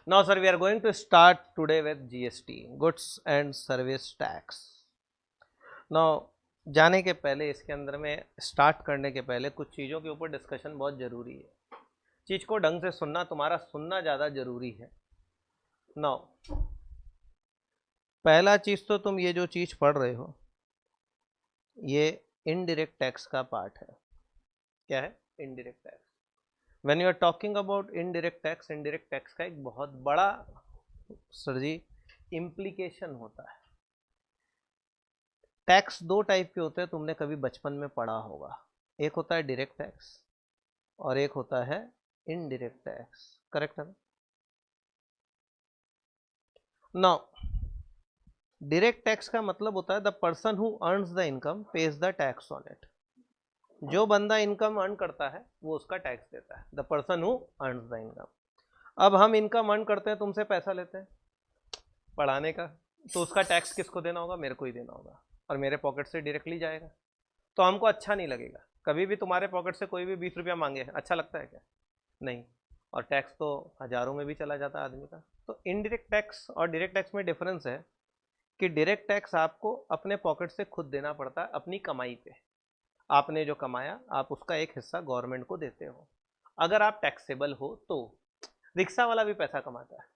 Now, sir, we are going to start today with GST, Goods and Service Tax. Now, जाने के पहले इसके अंदर में स्टार्ट करने के पहले कुछ चीज़ों के ऊपर डिस्कशन बहुत ज़रूरी है। चीज़ को ढंग से सुनना, तुम्हारा सुनना ज़्यादा ज़रूरी है। नाउ पहला चीज़ तो तुम ये जो चीज़ पढ़ रहे हो ये इनडायरेक्ट टैक्स का पार्ट है। क्या है? Indirect tax. When you are talking about indirect tax का एक बहुत बड़ा सर जी इम्प्लीकेशन होता है। टैक्स दो टाइप के होते हैं, तुमने कभी बचपन में पढ़ा होगा। एक होता है डायरेक्ट टैक्स और एक होता है इनडायरेक्ट टैक्स। करेक्ट है? नाउ डायरेक्ट टैक्स का मतलब होता है the person who earns the income page the tax on it. जो बंदा इनकम अर्न करता है वो उसका टैक्स देता है। The person who earns the income. अब हम इनकम अर्न करते हैं, तुमसे पैसा लेते हैं पढ़ाने का, तो उसका टैक्स किसको देना होगा? मेरे को ही देना होगा और मेरे पॉकेट से डायरेक्टली जाएगा। तो हमको अच्छा नहीं लगेगा। कभी भी तुम्हारे पॉकेट से कोई भी 20 रुपया मांगे, अच्छा लगता है क्या? नहीं। और टैक्स तो हज़ारों में भी चला जाता है आदमी का। तो इनडायरेक्ट टैक्स और डायरेक्ट टैक्स में डिफरेंस है कि डायरेक्ट टैक्स आपको अपने पॉकेट से खुद देना पड़ता है, अपनी कमाई पे। आपने जो कमाया आप उसका एक हिस्सा गवर्नमेंट को देते हो, अगर आप टैक्सेबल हो तो। रिक्शा वाला भी पैसा कमाता है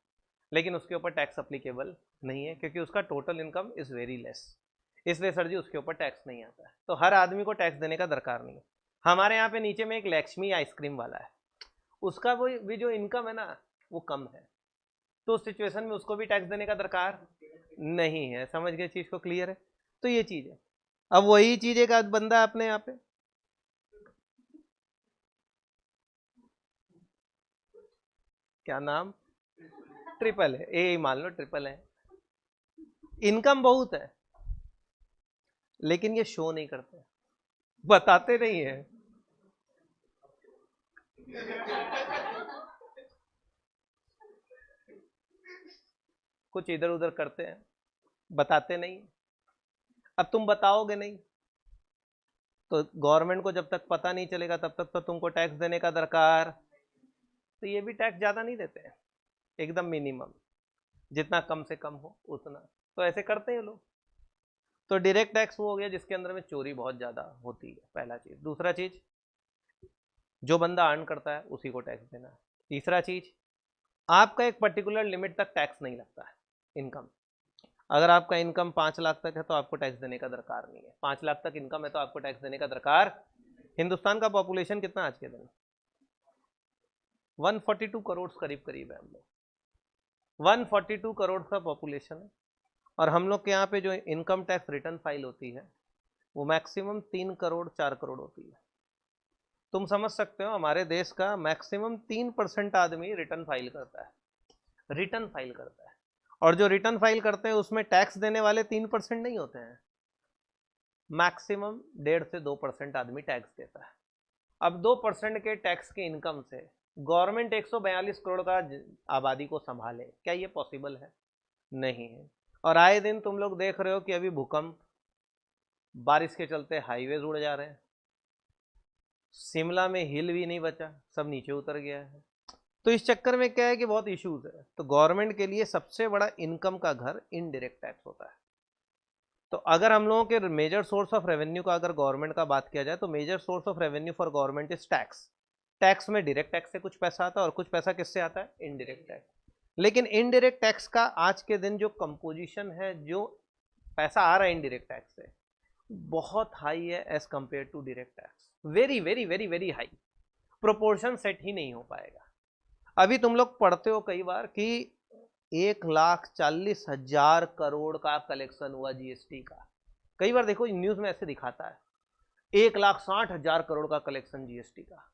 लेकिन उसके ऊपर टैक्स अप्लीकेबल नहीं है क्योंकि उसका total income is very less. इसलिए सर जी उसके ऊपर टैक्स नहीं आता है। तो हर आदमी को टैक्स देने का दरकार नहीं है। हमारे यहाँ पे नीचे में एक लक्ष्मी आइसक्रीम वाला है, उसका वो भी जो इनकम है ना वो कम है, तो उस सिचुएशन में उसको भी टैक्स देने का दरकार नहीं है। समझ गए चीज़ को? क्लियर है? तो ये चीज़ है। अब वही चीज़ एक आध बंदा अपने यहाँ पे, क्या नाम, ट्रिपल है, ए मान लो ट्रिपल है, इनकम बहुत है लेकिन ये शो नहीं करते, बताते नहीं है। कुछ इधर उधर करते हैं, बताते नहीं। अब तुम बताओगे नहीं तो गवर्नमेंट को जब तक पता नहीं चलेगा तब तक तो तुमको टैक्स देने का दरकार। तो ये भी टैक्स ज़्यादा नहीं देते हैं, एकदम मिनिमम, जितना कम से कम हो उतना। तो ऐसे करते हैं लोग। तो डायरेक्ट टैक्स वो हो गया जिसके अंदर में चोरी बहुत ज़्यादा होती है, पहला चीज़। दूसरा चीज़, जो बंदा अर्न करता है उसी को टैक्स देना है। तीसरा चीज़, आपका एक पर्टिकुलर लिमिट तक टैक्स नहीं लगता है इनकम। अगर आपका इनकम 5 लाख तक है तो आपको टैक्स देने का दरकार नहीं है। 5 लाख तक इनकम है तो आपको टैक्स देने का दरकार। हिंदुस्तान का पॉपुलेशन कितना आज के दिन? 142 करोड़ करीब करीब है हम लोग। 142 करोड़ का पॉपुलेशन है और हम लोग के यहाँ पे जो इनकम टैक्स रिटर्न फाइल होती है वो मैक्सिमम 3 करोड़ 4 करोड़ होती है। तुम समझ सकते हो हमारे देश का मैक्सिमम 3% आदमी रिटर्न फाइल करता है, रिटर्न फाइल करता है। और जो रिटर्न फाइल करते हैं उसमें टैक्स देने वाले 3% नहीं होते हैं, मैक्सिमम 1.5 से 2% आदमी टैक्स देता है। अब 2% के टैक्स के इनकम से गवर्नमेंट 142 करोड़ का आबादी को संभाले, क्या ये पॉसिबल है? नहीं है। और आए दिन तुम लोग देख रहे हो कि अभी भूकंप, बारिश के चलते हाईवेज उड़ जा रहे हैं, शिमला में हिल भी नहीं बचा, सब नीचे उतर गया है। तो इस चक्कर में क्या है कि बहुत इश्यूज है। तो गवर्नमेंट के लिए सबसे बड़ा इनकम का घर इनडायरेक्ट टैक्स होता है। तो अगर हम लोगों के मेजर सोर्स ऑफ रेवेन्यू का अगर गवर्नमेंट का बात किया जाए तो major source of revenue for government is tax. Tax में डायरेक्ट टैक्स से कुछ पैसा आता है और कुछ पैसा किससे आता है? Indirect tax. लेकिन इनडायरेक्ट टैक्स का आज के दिन जो कंपोजिशन है, जो पैसा आ रहा है इनडायरेक्ट टैक्स से, बहुत हाई है as compare to direct tax. Very very very very high. Proportion set ही नहीं हो पाएगा। अभी तुम लोग पढ़ते हो कई बार कि 1,40,000 करोड़ का कलेक्शन हुआ जीएसटी का। कई बार देखो न्यूज में ऐसे दिखाता है 1,60,000 करोड़ का कलेक्शन जीएसटी का।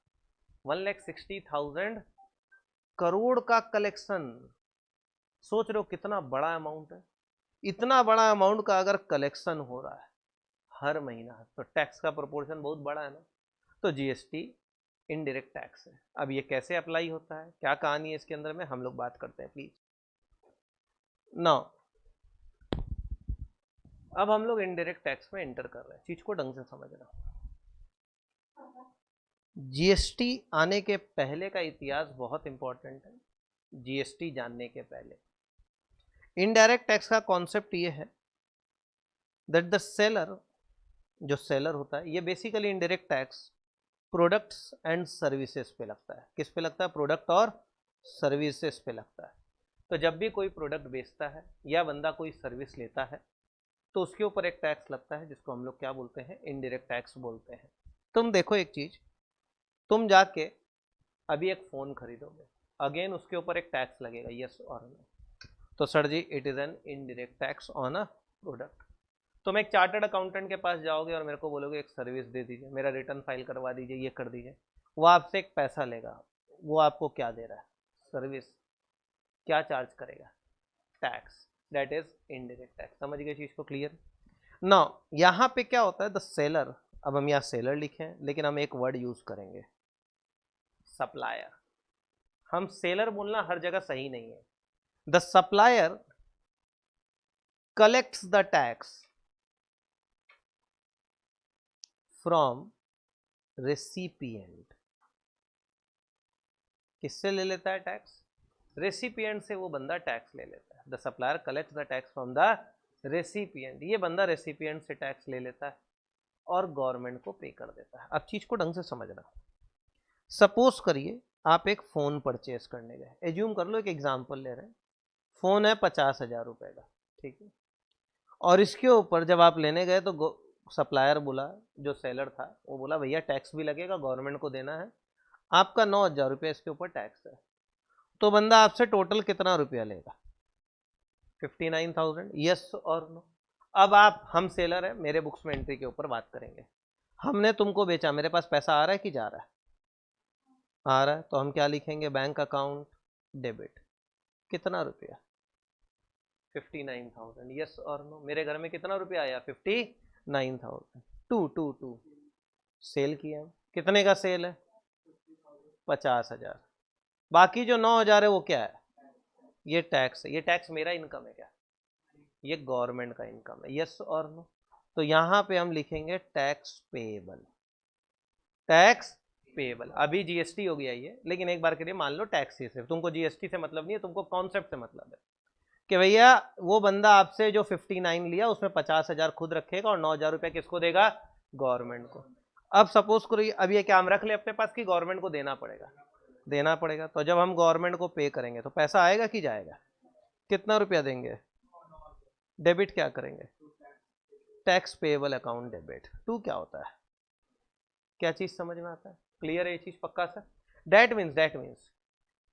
1,60,000 करोड़ का कलेक्शन। सोच रहे हो कितना बड़ा अमाउंट है? इतना बड़ा अमाउंट का अगर कलेक्शन हो रहा है हर महीना तो टैक्स का प्रोपोर्शन बहुत बड़ा है ना। तो जीएसटी इनडायरेक्ट टैक्स है। अब ये कैसे अप्लाई होता है, क्या कहानी है इसके अंदर में, हम लोग बात करते हैं प्लीज। नाउ अब हम लोग इनडायरेक्ट टैक्स में एंटर कर रहे हैं, चीज को ढंग से समझना। जीएसटी आने के पहले का इतिहास बहुत इंपॉर्टेंट है। जीएसटी जानने के पहले। इनडायरेक्ट टैक्स का कॉन्सेप्ट ये है दैट द सेलर, जो सेलर होता है, ये basically indirect tax products and services पे लगता है। किस पे लगता है? प्रोडक्ट और सर्विसेज पे लगता है। तो जब भी कोई प्रोडक्ट बेचता है या बंदा कोई सर्विस लेता है तो उसके ऊपर एक टैक्स लगता है जिसको हम लोग क्या बोलते हैं? इनडायरेक्ट टैक्स बोलते हैं। तुम देखो एक चीज, तुम जाके अभी एक फोन खरीदोगे, अगेन उसके ऊपर एक टैक्स लगेगा, यस और नो। तो sir ji it is an indirect tax on a product. तुम एक चार्टर्ड अकाउंटेंट के पास जाओगे और मेरे को बोलोगे एक सर्विस दे दीजिए, मेरा रिटर्न फाइल करवा दीजिए, ये कर दीजिए, वो आपसे एक पैसा लेगा। वो आपको क्या दे रहा है? सर्विस। क्या चार्ज करेगा? Tax. That is indirect tax. समझ गए चीज को? क्लियर? नाउ यहाँ पे क्या होता है? द सेलर, अब हम यहाँ सेलर लिखे हैं लेकिन हम एक वर्ड यूज करेंगे, सप्लायर। हम सेलर बोलना हर जगह सही नहीं है। The supplier collects the tax from recipient. किससे ले लेता है टैक्स? रेसिपिएंट से वो बंदा टैक्स ले लेता है। The supplier collects the tax from the recipient. ये बंदा रेसिपिएंट से टैक्स ले लेता है और गवर्नमेंट को पे कर देता है। अब चीज को ढंग से समझना। सपोज करिए आप एक फोन परचेज करने गए, एज्यूम कर लो, एक एग्जांपल ले रहे हैं, फोन है 50,000 रुपए का, ठीक है। और इसके ऊपर जब आप लेने गए तो सप्लायर बोला, जो सेलर था वो बोला भैया टैक्स भी लगेगा, गवर्नमेंट को देना है, आपका 9,000 रुपये इसके ऊपर टैक्स है। तो बंदा आपसे टोटल कितना रुपया लेगा? 59,000, यस और नो? अब हम सेलर है, मेरे बुक्स में एंट्री के ऊपर बात करेंगे। हमने तुमको बेचा, मेरे पास पैसा आ रहा है कि जा रहा है? आ रहा है। तो हम क्या लिखेंगे? Bank account debit. कितना रुपया? 59,000, यस और नो? मेरे घर में कितना रुपया आया? 59,000। टू सेल किया। कितने का सेल है? 50,000। बाकी जो 9,000 है वो क्या है? ये टैक्स है। ये टैक्स मेरा इनकम है क्या? ये गवर्नमेंट का इनकम है, यस और नो? तो यहां पे हम लिखेंगे टैक्स पेएबल। Tax payable. अभी जीएसटी हो गया ये, लेकिन एक बार के लिए मान लो टैक्स ही सिर्फ, तुमको जीएसटी से मतलब नहीं है, तुमको कॉन्सेप्ट से मतलब है कि भैया वो बंदा आपसे जो 59 लिया उसमें 50,000 खुद रखेगा और 9,000 रुपया किसको देगा? गवर्नमेंट को। अब सपोज करो अब ये क्या हम रख ले अपने पास कि गवर्नमेंट को देना पड़ेगा? देना पड़ेगा। तो जब हम गवर्नमेंट को पे करेंगे तो पैसा आएगा कि जाएगा? कितना रुपया देंगे? डेबिट क्या करेंगे? Tax payable account debit. To क्या होता है? क्या चीज समझ में आता है? क्लियर है ये चीज? पक्का सर? दैट मीन्स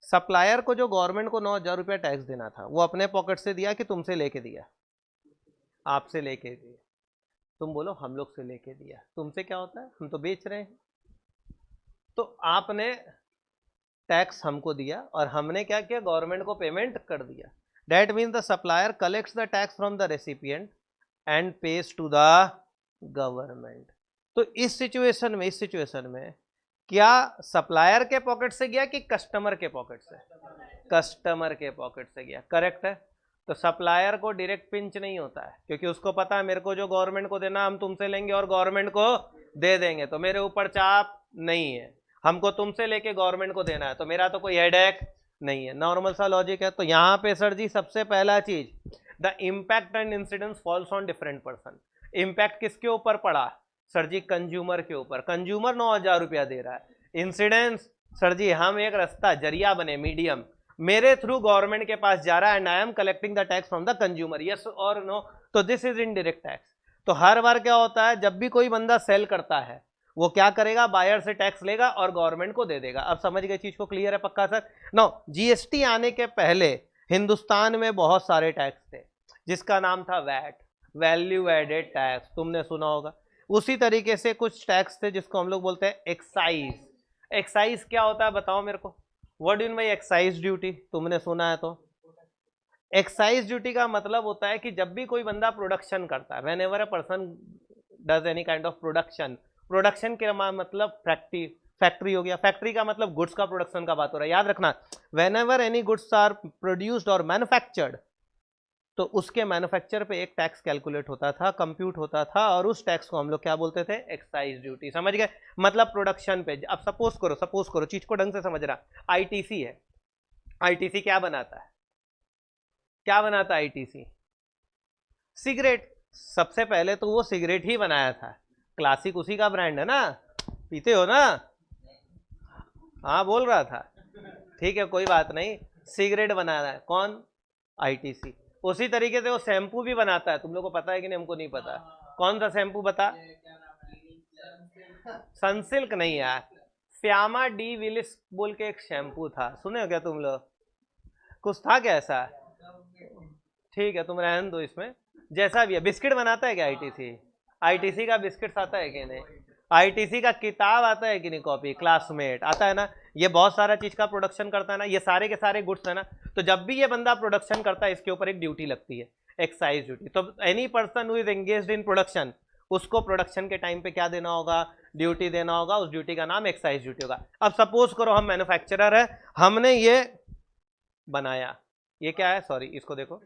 सप्लायर को जो गवर्नमेंट को 9,000 रुपया टैक्स देना था वो अपने पॉकेट से दिया कि तुमसे लेके दिया? आपसे लेके दिया। तुम बोलो हम लोग से लेके दिया। तुमसे क्या होता है? हम तो बेच रहे हैं। तो आपने टैक्स हमको दिया और हमने क्या किया? गवर्नमेंट को पेमेंट कर दिया। That means the supplier collects the tax from the recipient and pays to the government. तो इस सिचुएशन में क्या सप्लायर के पॉकेट से गया कि कस्टमर के पॉकेट से? कस्टमर के पॉकेट से गया। करेक्ट है। तो सप्लायर को डायरेक्ट पिंच नहीं होता है क्योंकि उसको पता है मेरे को जो गवर्नमेंट को देना हम तुमसे लेंगे और गवर्नमेंट को दे देंगे, तो मेरे ऊपर चाप नहीं है। हमको तुमसे लेके गवर्नमेंट को देना है तो मेरा तो कोई हेडेक नहीं है। नॉर्मल सा लॉजिक है। तो यहाँ पे सर जी सबसे पहला चीज, the impact and incidence falls on different person. Impact किसके ऊपर पड़ा? सर जी कंज्यूमर के ऊपर। कंज्यूमर 9,000 रुपया दे रहा है। इंसिडेंस सर जी हम एक रास्ता, जरिया बने, मीडियम, मेरे थ्रू गवर्नमेंट के पास जा रहा है and I am collecting the tax from the consumer, yes और नो? तो दिस इज इनडायरेक्ट टैक्स। तो हर बार क्या होता है जब भी कोई बंदा सेल करता है वो क्या करेगा? बायर से टैक्स लेगा और गवर्नमेंट को दे देगा। अब समझ गए चीज को? क्लियर है? पक्का सर? नो, जीएसटी आने के पहले हिंदुस्तान में बहुत सारे टैक्स थे जिसका नाम था वैट, वैल्यू एडेड टैक्स, तुमने सुना होगा। उसी तरीके से कुछ टैक्स थे जिसको हम लोग बोलते हैं एक्साइज। एक्साइज क्या होता है बताओ मेरे को? What do you mean by excise duty? तुमने सुना है तो? एक्साइज ड्यूटी का मतलब होता है कि जब भी कोई बंदा प्रोडक्शन करता है, when ever a person does any kind of production, production के मतलब फैक्ट्री हो गया, फैक्ट्री का मतलब गुड्स का प्रोडक्शन का बात हो रहा है, याद रखना। Whenever any goods are produced और मैन्युफैक्चर्ड, तो उसके मैन्युफैक्चर पे एक टैक्स कैलकुलेट होता था, कंप्यूट होता था, और उस टैक्स को हम लोग क्या बोलते थे? Excise duty. समझ गए? मतलब प्रोडक्शन पे। अब सपोज करो चीज को ढंग से समझ रहा, आईटीसी है, आईटीसी क्या बनाता है? क्या बनाता है आईटीसी? सिगरेट। सबसे पहले तो वो सिगरेट ही बनाया था, क्लासिक उसी का ब्रांड है ना, पीते हो ना? हाँ बोल रहा था, ठीक है कोई बात नहीं, सिगरेट बना रहा है कौन? आईटीसी। उसी तरीके से वो शैम्पू भी बनाता है, तुम लोग को पता है कि नहीं? हमको नहीं पता। कौन सा शैम्पू बता? सनसिल्क नहीं यार, फ्यामा डी विलिस बोल के एक शैम्पू था, सुने हो क्या तुम लोग? कुछ था क्या ऐसा? ठीक है तुम रहने दो इसमें, जैसा भी है। बिस्किट बनाता है क्या आईटीसी? आईटीसी का बिस्किट आता है कि नहीं? आईटीसी का किताब आता है कि नहीं? कॉपी, क्लासमेट आता है ना? ये बहुत सारा चीज का प्रोडक्शन करता है ना, ये सारे के सारे गुड्स है ना। तो जब भी ये बंदा प्रोडक्शन करता है इसके ऊपर एक ड्यूटी लगती है, एक्साइज ड्यूटी। तो any person who is engaged in production, उसको प्रोडक्शन के टाइम पे क्या देना होगा? ड्यूटी देना होगा। उस ड्यूटी का नाम एक्साइज ड्यूटी होगा। अब सपोज करो हम मैन्युफैक्चरर है, हमने ये बनाया, ये क्या है? सॉरी इसको देखो,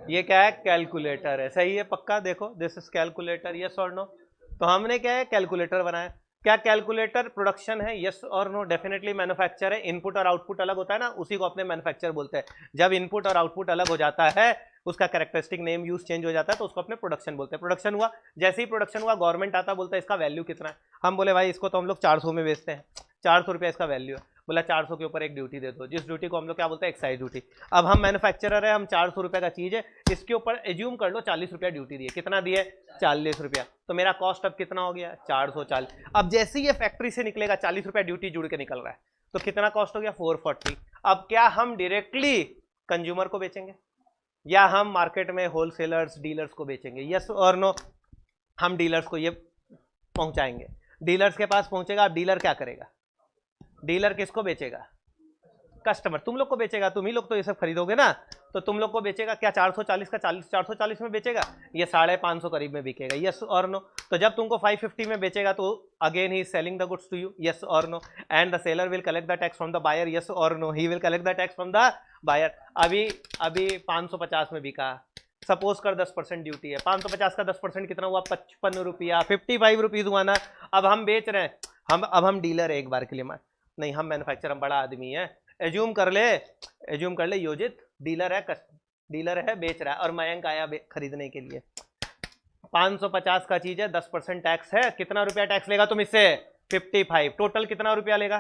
ये क्या है? कैलकुलेटर है, सही है पक्का? देखो दिस इज कैलकुलेटर, यस और नो? तो हमने क्या है? कैलकुलेटर बनाया। क्या कैलकुलेटर प्रोडक्शन है? यस और नो? डेफिनेटली मैन्युफैक्चर है। इनपुट और आउटपुट अलग होता है ना, उसी को अपने मैन्युफैक्चर बोलते हैं। जब इनपुट और आउटपुट अलग हो जाता है, उसका कैरेक्टरिस्टिक नेम यूज चेंज हो जाता है, तो उसको अपने प्रोडक्शन बोलते हैं। प्रोडक्शन हुआ, जैसे ही प्रोडक्शन हुआ गवर्नमेंट आता, बोलता है इसका वैल्यू कितना है। हम बोले भाई इसको तो हम लोग 400 में बेचते हैं, 400 रुपया इसका वैल्यू है। बोला 400 के ऊपर एक ड्यूटी दे दो, जिस ड्यूटी को हम लोग क्या बोलते हैं? Excise duty. अब हम मैन्युफैक्चरर है, हम 400 रुपये का चीज है, इसके ऊपर एज्यूम कर लो 40 रुपया ड्यूटी दिए। कितना दिए? 40 रुपया। तो मेरा कॉस्ट अब कितना हो गया? 440। अब जैसे ही ये फैक्ट्री से निकलेगा 40 रुपया ड्यूटी जुड़ के निकल रहा है, तो कितना कॉस्ट हो गया? 440। अब क्या हम डायरेक्टली कंज्यूमर को बेचेंगे या हम मार्केट में होलसेलर्स डीलर्स को बेचेंगे? यस और नो? हम डीलर्स को ये पहुंचाएंगे, डीलर्स के पास पहुंचेगा। अब डीलर क्या करेगा? डीलर किसको बेचेगा? कस्टमर, तुम लोग को बेचेगा, तुम ही लोग तो ये सब खरीदोगे ना, तो तुम लोग को बेचेगा। क्या 440 का 440 में बेचेगा? ये 550 करीब में बिकेगा, यस और नो? तो जब तुमको 550 में बेचेगा तो अगेन ही selling the goods to you, yes और no? And the seller will collect the tax from the buyer, yes और no? He will collect the tax from the buyer. अभी 550 में बिका, सपोज कर 10% ड्यूटी है, 550 का 10% कितना हुआ? 55 रुपया, 55 रुपीज हुआ ना। अब हम बेच रहे हैं, अब हम डीलर है एक बार के लिए, नहीं हम मैन्युफैक्चर, हम बड़ा आदमी है। एज्यूम कर ले योजित डीलर है, बेच रहा है, और मयंक आया खरीदने के लिए। 550 का चीज है, 10% टैक्स है, कितना रुपया टैक्स लेगा तुम इससे? 55। टोटल कितना रुपया लेगा?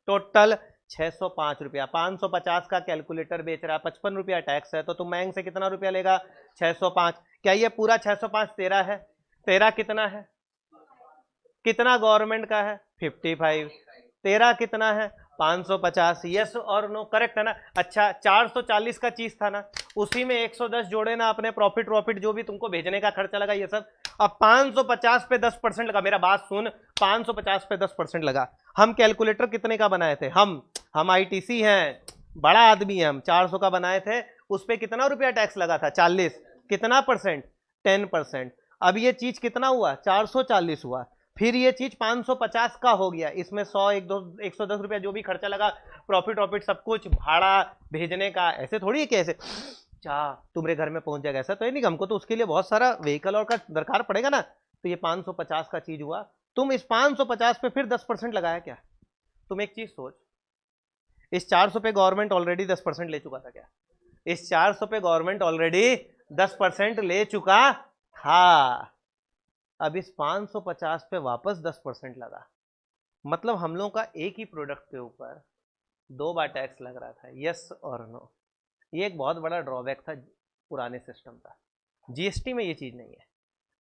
टोटल 605 रुपया। 550 का कैलकुलेटर बेच रहा है, 55 रुपया टैक्स है, तो तुम मयंक से कितना रुपया लेगा? 605। क्या ये पूरा 605 तेरा है? तेरा कितना है? कितना गवर्नमेंट का है? 55। तेरा कितना है? 550। यस और नो? करेक्ट है ना? अच्छा 440 का चीज था ना, उसी में 110 जोड़े ना अपने प्रॉफिट जो भी तुमको भेजने का खर्चा लगा ये सब। अब 550 पे 10% लगा, मेरा बात सुन, 550 पे 10% लगा। हम कैलकुलेटर कितने का बनाए थे? हम आईटीसी हैं, बड़ा आदमी है, हम 400 का बनाए थे, उस पर कितना रुपया टैक्स लगा था? 40। कितना परसेंट? 10%। अब ये चीज कितना हुआ? 440 हुआ। फिर ये चीज 550 का हो गया, इसमें 100 110 रुपया जो भी खर्चा लगा, प्रॉफिट सब कुछ, भाड़ा भेजने का, ऐसे थोड़ी है कि ऐसे तुम्हारे घर में पहुंच जाएगा, ऐसा तो है नहीं। हमको तो उसके लिए बहुत सारा व्हीकल और का दरकार पड़ेगा ना। तो ये 550 का चीज हुआ, तुम इस 550 पे फिर 10% लगाया क्या? तुम एक चीज सोच, इस 400 पे गवर्नमेंट ऑलरेडी 10% ले चुका था क्या? इस 400 पे गवर्नमेंट ऑलरेडी 10% ले चुका था। अब इस 550 पे वापस 10% लगा, मतलब हम लोगों का एक ही प्रोडक्ट के ऊपर 2 बार टैक्स लग रहा था, यस और नो? ये एक बहुत बड़ा ड्रॉबैक था पुराने सिस्टम का। जीएसटी में ये चीज नहीं है,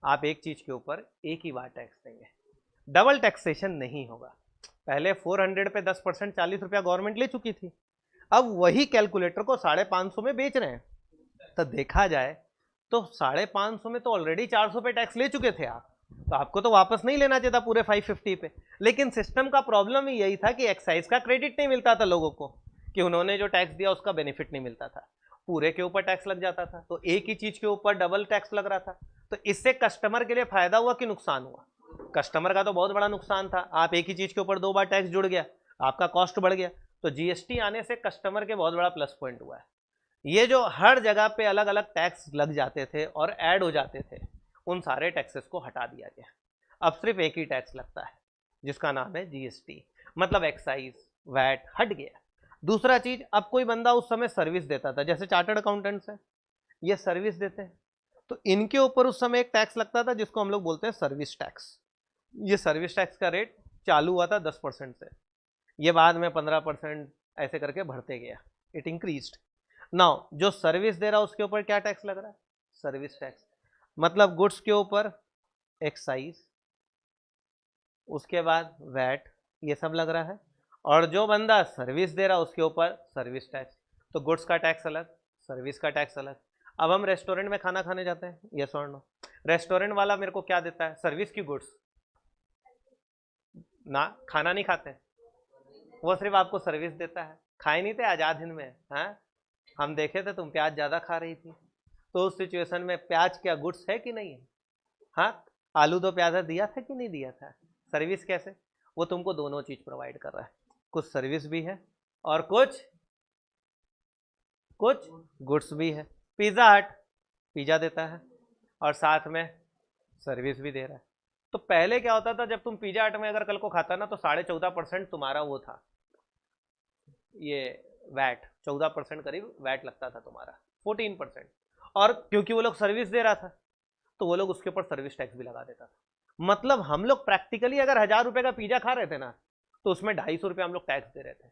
आप एक चीज के ऊपर एक ही बार टैक्स देंगे, डबल टैक्सेशन नहीं होगा। पहले 400 पे 10% 40 रुपया गवर्नमेंट ले चुकी थी, अब वही कैलकुलेटर को 550 में बेच रहे हैं। तो देखा जाए तो 550 में तो ऑलरेडी 400 पे टैक्स ले चुके थे आप, तो आपको तो वापस नहीं लेना चाहिए था पूरे 550 पे। लेकिन सिस्टम का प्रॉब्लम ही यही था कि एक्साइज का क्रेडिट नहीं मिलता था लोगों को, कि उन्होंने जो टैक्स दिया उसका बेनिफिट नहीं मिलता था, पूरे के ऊपर टैक्स लग जाता था। तो एक ही चीज के ऊपर डबल टैक्स लग रहा था। तो इससे कस्टमर के लिए फायदा हुआ कि नुकसान हुआ? कस्टमर का तो बहुत बड़ा नुकसान था, आप एक ही चीज के ऊपर 2 बार टैक्स जुड़ गया, आपका कॉस्ट बढ़ गया। तो जीएसटी आने से कस्टमर के बहुत बड़ा प्लस पॉइंट हुआ है। ये जो हर जगह पे अलग अलग टैक्स लग जाते थे और ऐड हो जाते थे, उन सारे टैक्सेस को हटा दिया गया। अब सिर्फ एक ही टैक्स लगता है जिसका नाम है जीएसटी, मतलब एक्साइज वैट हट गया। दूसरा चीज, अब कोई बंदा उस समय सर्विस देता था, जैसे चार्टर्ड अकाउंटेंट्स है, ये सर्विस देते हैं, तो इनके ऊपर उस समय एक टैक्स लगता था जिसको हम लोग बोलते हैं सर्विस टैक्स। ये सर्विस टैक्स का रेट चालू हुआ था 10% से, ये बाद में 15% ऐसे करके बढ़ते गया, इट इंक्रीज्ड। नाउ जो सर्विस दे रहा है उसके ऊपर क्या टैक्स लग रहा है? Service tax. मतलब गुड्स के ऊपर एक्साइज, उसके बाद वैट, ये सब लग रहा है, और जो बंदा सर्विस दे रहा है उसके ऊपर सर्विस टैक्स। तो गुड्स का टैक्स अलग, सर्विस का टैक्स अलग। अब हम रेस्टोरेंट में खाना खाने जाते हैं, यस और नो, रेस्टोरेंट वाला मेरे को क्या देता है? सर्विस की गुड्स ना, खाना नहीं खाते, वो सिर्फ आपको सर्विस देता है। खाए नहीं थे आजाद हिंद में, हाँ हम देखे थे तुम प्याज ज्यादा खा रही थी, तो उस सिचुएशन में प्याज क्या गुड्स है कि नहीं है? हाँ, आलू दो प्याजा दिया था कि नहीं दिया था? सर्विस कैसे? वो तुमको दोनों चीज प्रोवाइड कर रहा है, कुछ सर्विस भी है और कुछ गुड्स भी है। पिज्जा हट पिज्जा देता है और साथ में सर्विस भी दे रहा है। तो पहले क्या होता था, जब तुम पिज्जा हट में अगर कल को खाता ना, तो 14.5% तुम्हारा वो था, ये वैट, 14% करीब वैट लगता था तुम्हारा, 14%। और क्योंकि वो लोग सर्विस दे रहा था तो वो लोग उसके ऊपर सर्विस टैक्स भी लगा देता था। मतलब हम लोग प्रैक्टिकली अगर 1000 रुपए का पिज्जा खा रहे थे ना, तो उसमें 250 रुपये हम लोग टैक्स दे रहे थे,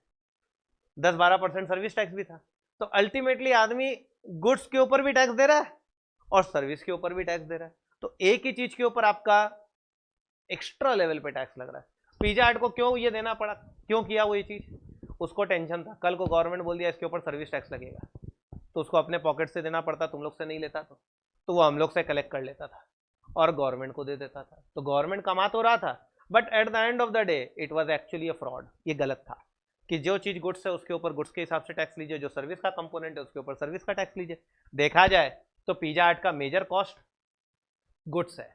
10-12% सर्विस टैक्स भी था। तो अल्टीमेटली आदमी गुड्स के ऊपर भी टैक्स दे रहा है और सर्विस के ऊपर भी टैक्स दे रहा है। तो एक ही चीज के ऊपर आपका एक्स्ट्रा लेवल पे टैक्स लग रहा है। पिज्जा हट को क्यों ये देना पड़ा, क्यों किया वो ये चीज? उसको टेंशन था, कल को गवर्नमेंट बोल दिया इसके ऊपर सर्विस टैक्स लगेगा, तो उसको अपने पॉकेट से देना पड़ता, तुम लोग से नहीं लेता, तो वो हम लोग से कलेक्ट कर लेता था और गवर्नमेंट को दे देता था। तो गवर्नमेंट कमा तो रहा था, but at the end of the day it was actually a fraud. ये गलत था कि जो चीज गुड्स है उसके ऊपर गुड्स के हिसाब से टैक्स लीजिए, जो सर्विस का कंपोनेंट है उसके ऊपर सर्विस का टैक्स लीजिए। देखा जाए तो पिज्जा हट का मेजर कॉस्ट गुड्स है,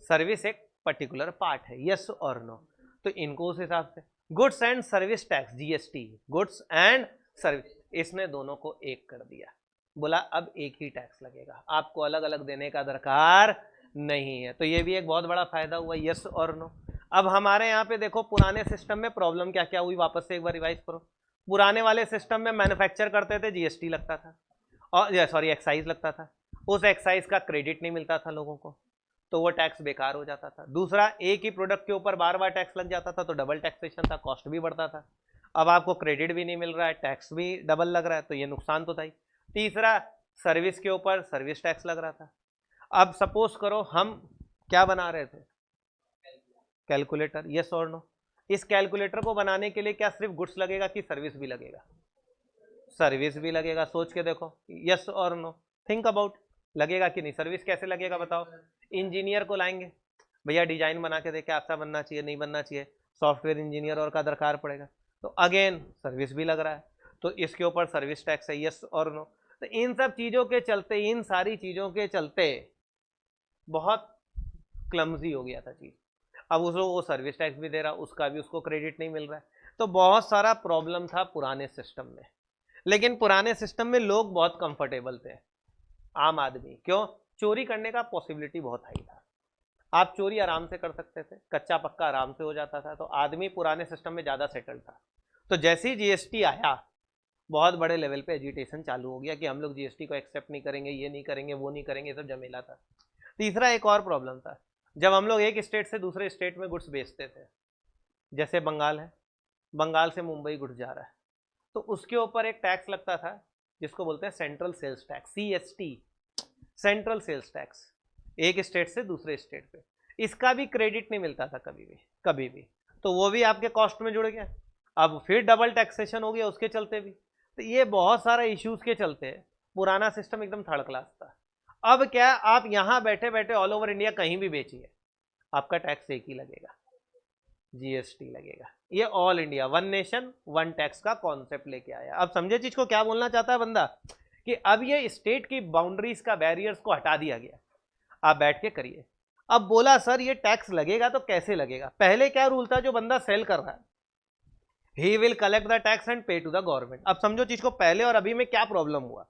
सर्विस एक पर्टिकुलर पार्ट है, यस और नो। तो इनको उस हिसाब से goods and service tax, GST, goods and service, इसने दोनों को एक कर दिया, बोला अब एक ही टैक्स लगेगा, आपको अलग अलग देने का दरकार नहीं है। तो ये भी एक बहुत बड़ा फायदा हुआ, यस और नो। अब हमारे यहाँ पे देखो पुराने सिस्टम में प्रॉब्लम क्या क्या हुई, वापस से एक बार रिवाइज करो। पुराने वाले सिस्टम में मैन्युफैक्चर करते थे, जीएसटी लगता था, और सॉरी एक्साइज लगता था, उस एक्साइज का क्रेडिट नहीं मिलता था लोगों को, तो वो टैक्स बेकार हो जाता था। दूसरा, एक ही प्रोडक्ट के ऊपर बार बार टैक्स लग जाता था, तो डबल टैक्सेशन था, कॉस्ट भी बढ़ता था। अब आपको क्रेडिट भी नहीं मिल रहा है, टैक्स भी डबल लग रहा है, तो ये नुकसान तो था ही। तीसरा, सर्विस के ऊपर सर्विस टैक्स लग रहा था। अब सपोज करो हम क्या बना रहे थे, कैलकुलेटर, यस और नो। इस कैलकुलेटर को बनाने के लिए क्या सिर्फ गुड्स लगेगा कि सर्विस भी लगेगा? सर्विस भी लगेगा, सोच के देखो, यस और नो, थिंक अबाउट, लगेगा कि नहीं? सर्विस कैसे लगेगा बताओ? इंजीनियर को लाएंगे, भैया डिजाइन बना के देखे, ऐसा बनना चाहिए, नहीं बनना चाहिए, सॉफ्टवेयर इंजीनियर और का दरकार पड़ेगा, तो अगेन सर्विस भी लग रहा है, तो इसके ऊपर सर्विस टैक्स है, यस और नो। तो इन सब चीजों के चलते, इन सारी चीजों के चलते बहुत क्लमजी हो गया था चीज। अब उसको वो सर्विस टैक्स भी दे रहा, उसका भी उसको क्रेडिट नहीं मिल रहा है, तो बहुत सारा प्रॉब्लम था पुराने सिस्टम में। लेकिन पुराने सिस्टम में लोग बहुत कंफर्टेबल थे, आम आदमी, क्यों? चोरी करने का पॉसिबिलिटी बहुत हाई था, आप चोरी आराम से कर सकते थे, कच्चा पक्का आराम से हो जाता था, तो आदमी पुराने सिस्टम में ज़्यादा सेटल था। तो जैसे ही जीएसटी आया, बहुत बड़े लेवल पे एजिटेशन चालू हो गया कि हम लोग जीएसटी को एक्सेप्ट नहीं करेंगे, ये नहीं करेंगे, वो नहीं करेंगे, सब झमेला था। तीसरा एक और प्रॉब्लम था, जब हम लोग एक स्टेट से दूसरे स्टेट में गुड्स बेचते थे, जैसे बंगाल है, बंगाल से मुंबई गुड्स जा रहा है, तो उसके ऊपर एक टैक्स लगता था जिसको बोलते हैं central sales tax, CST, central sales tax, एक स्टेट से दूसरे स्टेट पे। इसका भी क्रेडिट नहीं मिलता था कभी भी, तो वो भी आपके कॉस्ट में जुड़ गया। अब फिर डबल टैक्सेशन हो गया उसके चलते भी। तो ये बहुत सारा इश्यूज के चलते पुराना सिस्टम एकदम थर्ड क्लास था। अब क्या, आप यहां बैठे बैठे ऑल ओवर इंडिया कहीं भी बेचिए, आपका टैक्स एक ही लगेगा, जीएसटी लगेगा। ये all India one nation one tax का कॉन्सेप्ट लेके आया। अब समझे चीज को क्या बोलना चाहता है बंदा, कि अब ये स्टेट की बाउंड्रीज का बैरियर्स को हटा दिया गया, आप बैठ के करिए। अब बोला सर ये टैक्स लगेगा तो कैसे लगेगा? पहले क्या रूल था, जो बंदा सेल कर रहा है he will collect the tax and pay to the government. अब समझो चीज को, पहले और अभी में क्या प्रॉब्लम हुआ।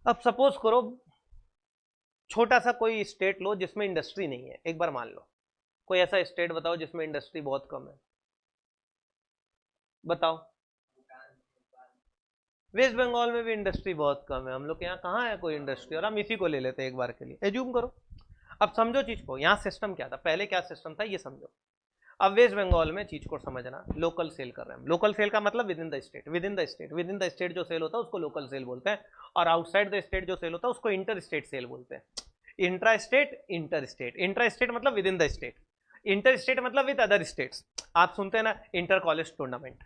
अब सपोज करो छोटा सा कोई स्टेट लो जिसमें इंडस्ट्री नहीं है, एक बार मान लो कोई ऐसा स्टेट बताओ जिसमें इंडस्ट्री बहुत कम है, बताओ। वेस्ट बंगाल में भी इंडस्ट्री बहुत कम है, हम लोग के यहाँ कहाँ है कोई इंडस्ट्री, और हम इसी को ले लेते हैं एक बार के लिए, एज्यूम करो। अब समझो चीज को, यहाँ सिस्टम क्या था, पहले क्या सिस्टम था ये समझो। अब वेस्ट बंगाल में चीज को समझना, लोकल सेल कर रहे हैं, लोकल सेल का मतलब within the state, within the state, within the state जो सेल होता है उसको लोकल सेल बोलते हैं, और आउटसाइड द स्टेट जो सेल होता है उसको इंटर स्टेट सेल बोलते हैं। Intra state, inter state, intra state मतलब within the state, inter state मतलब विद अदर स्टेट्स। आप सुनते हैं ना inter college tournament,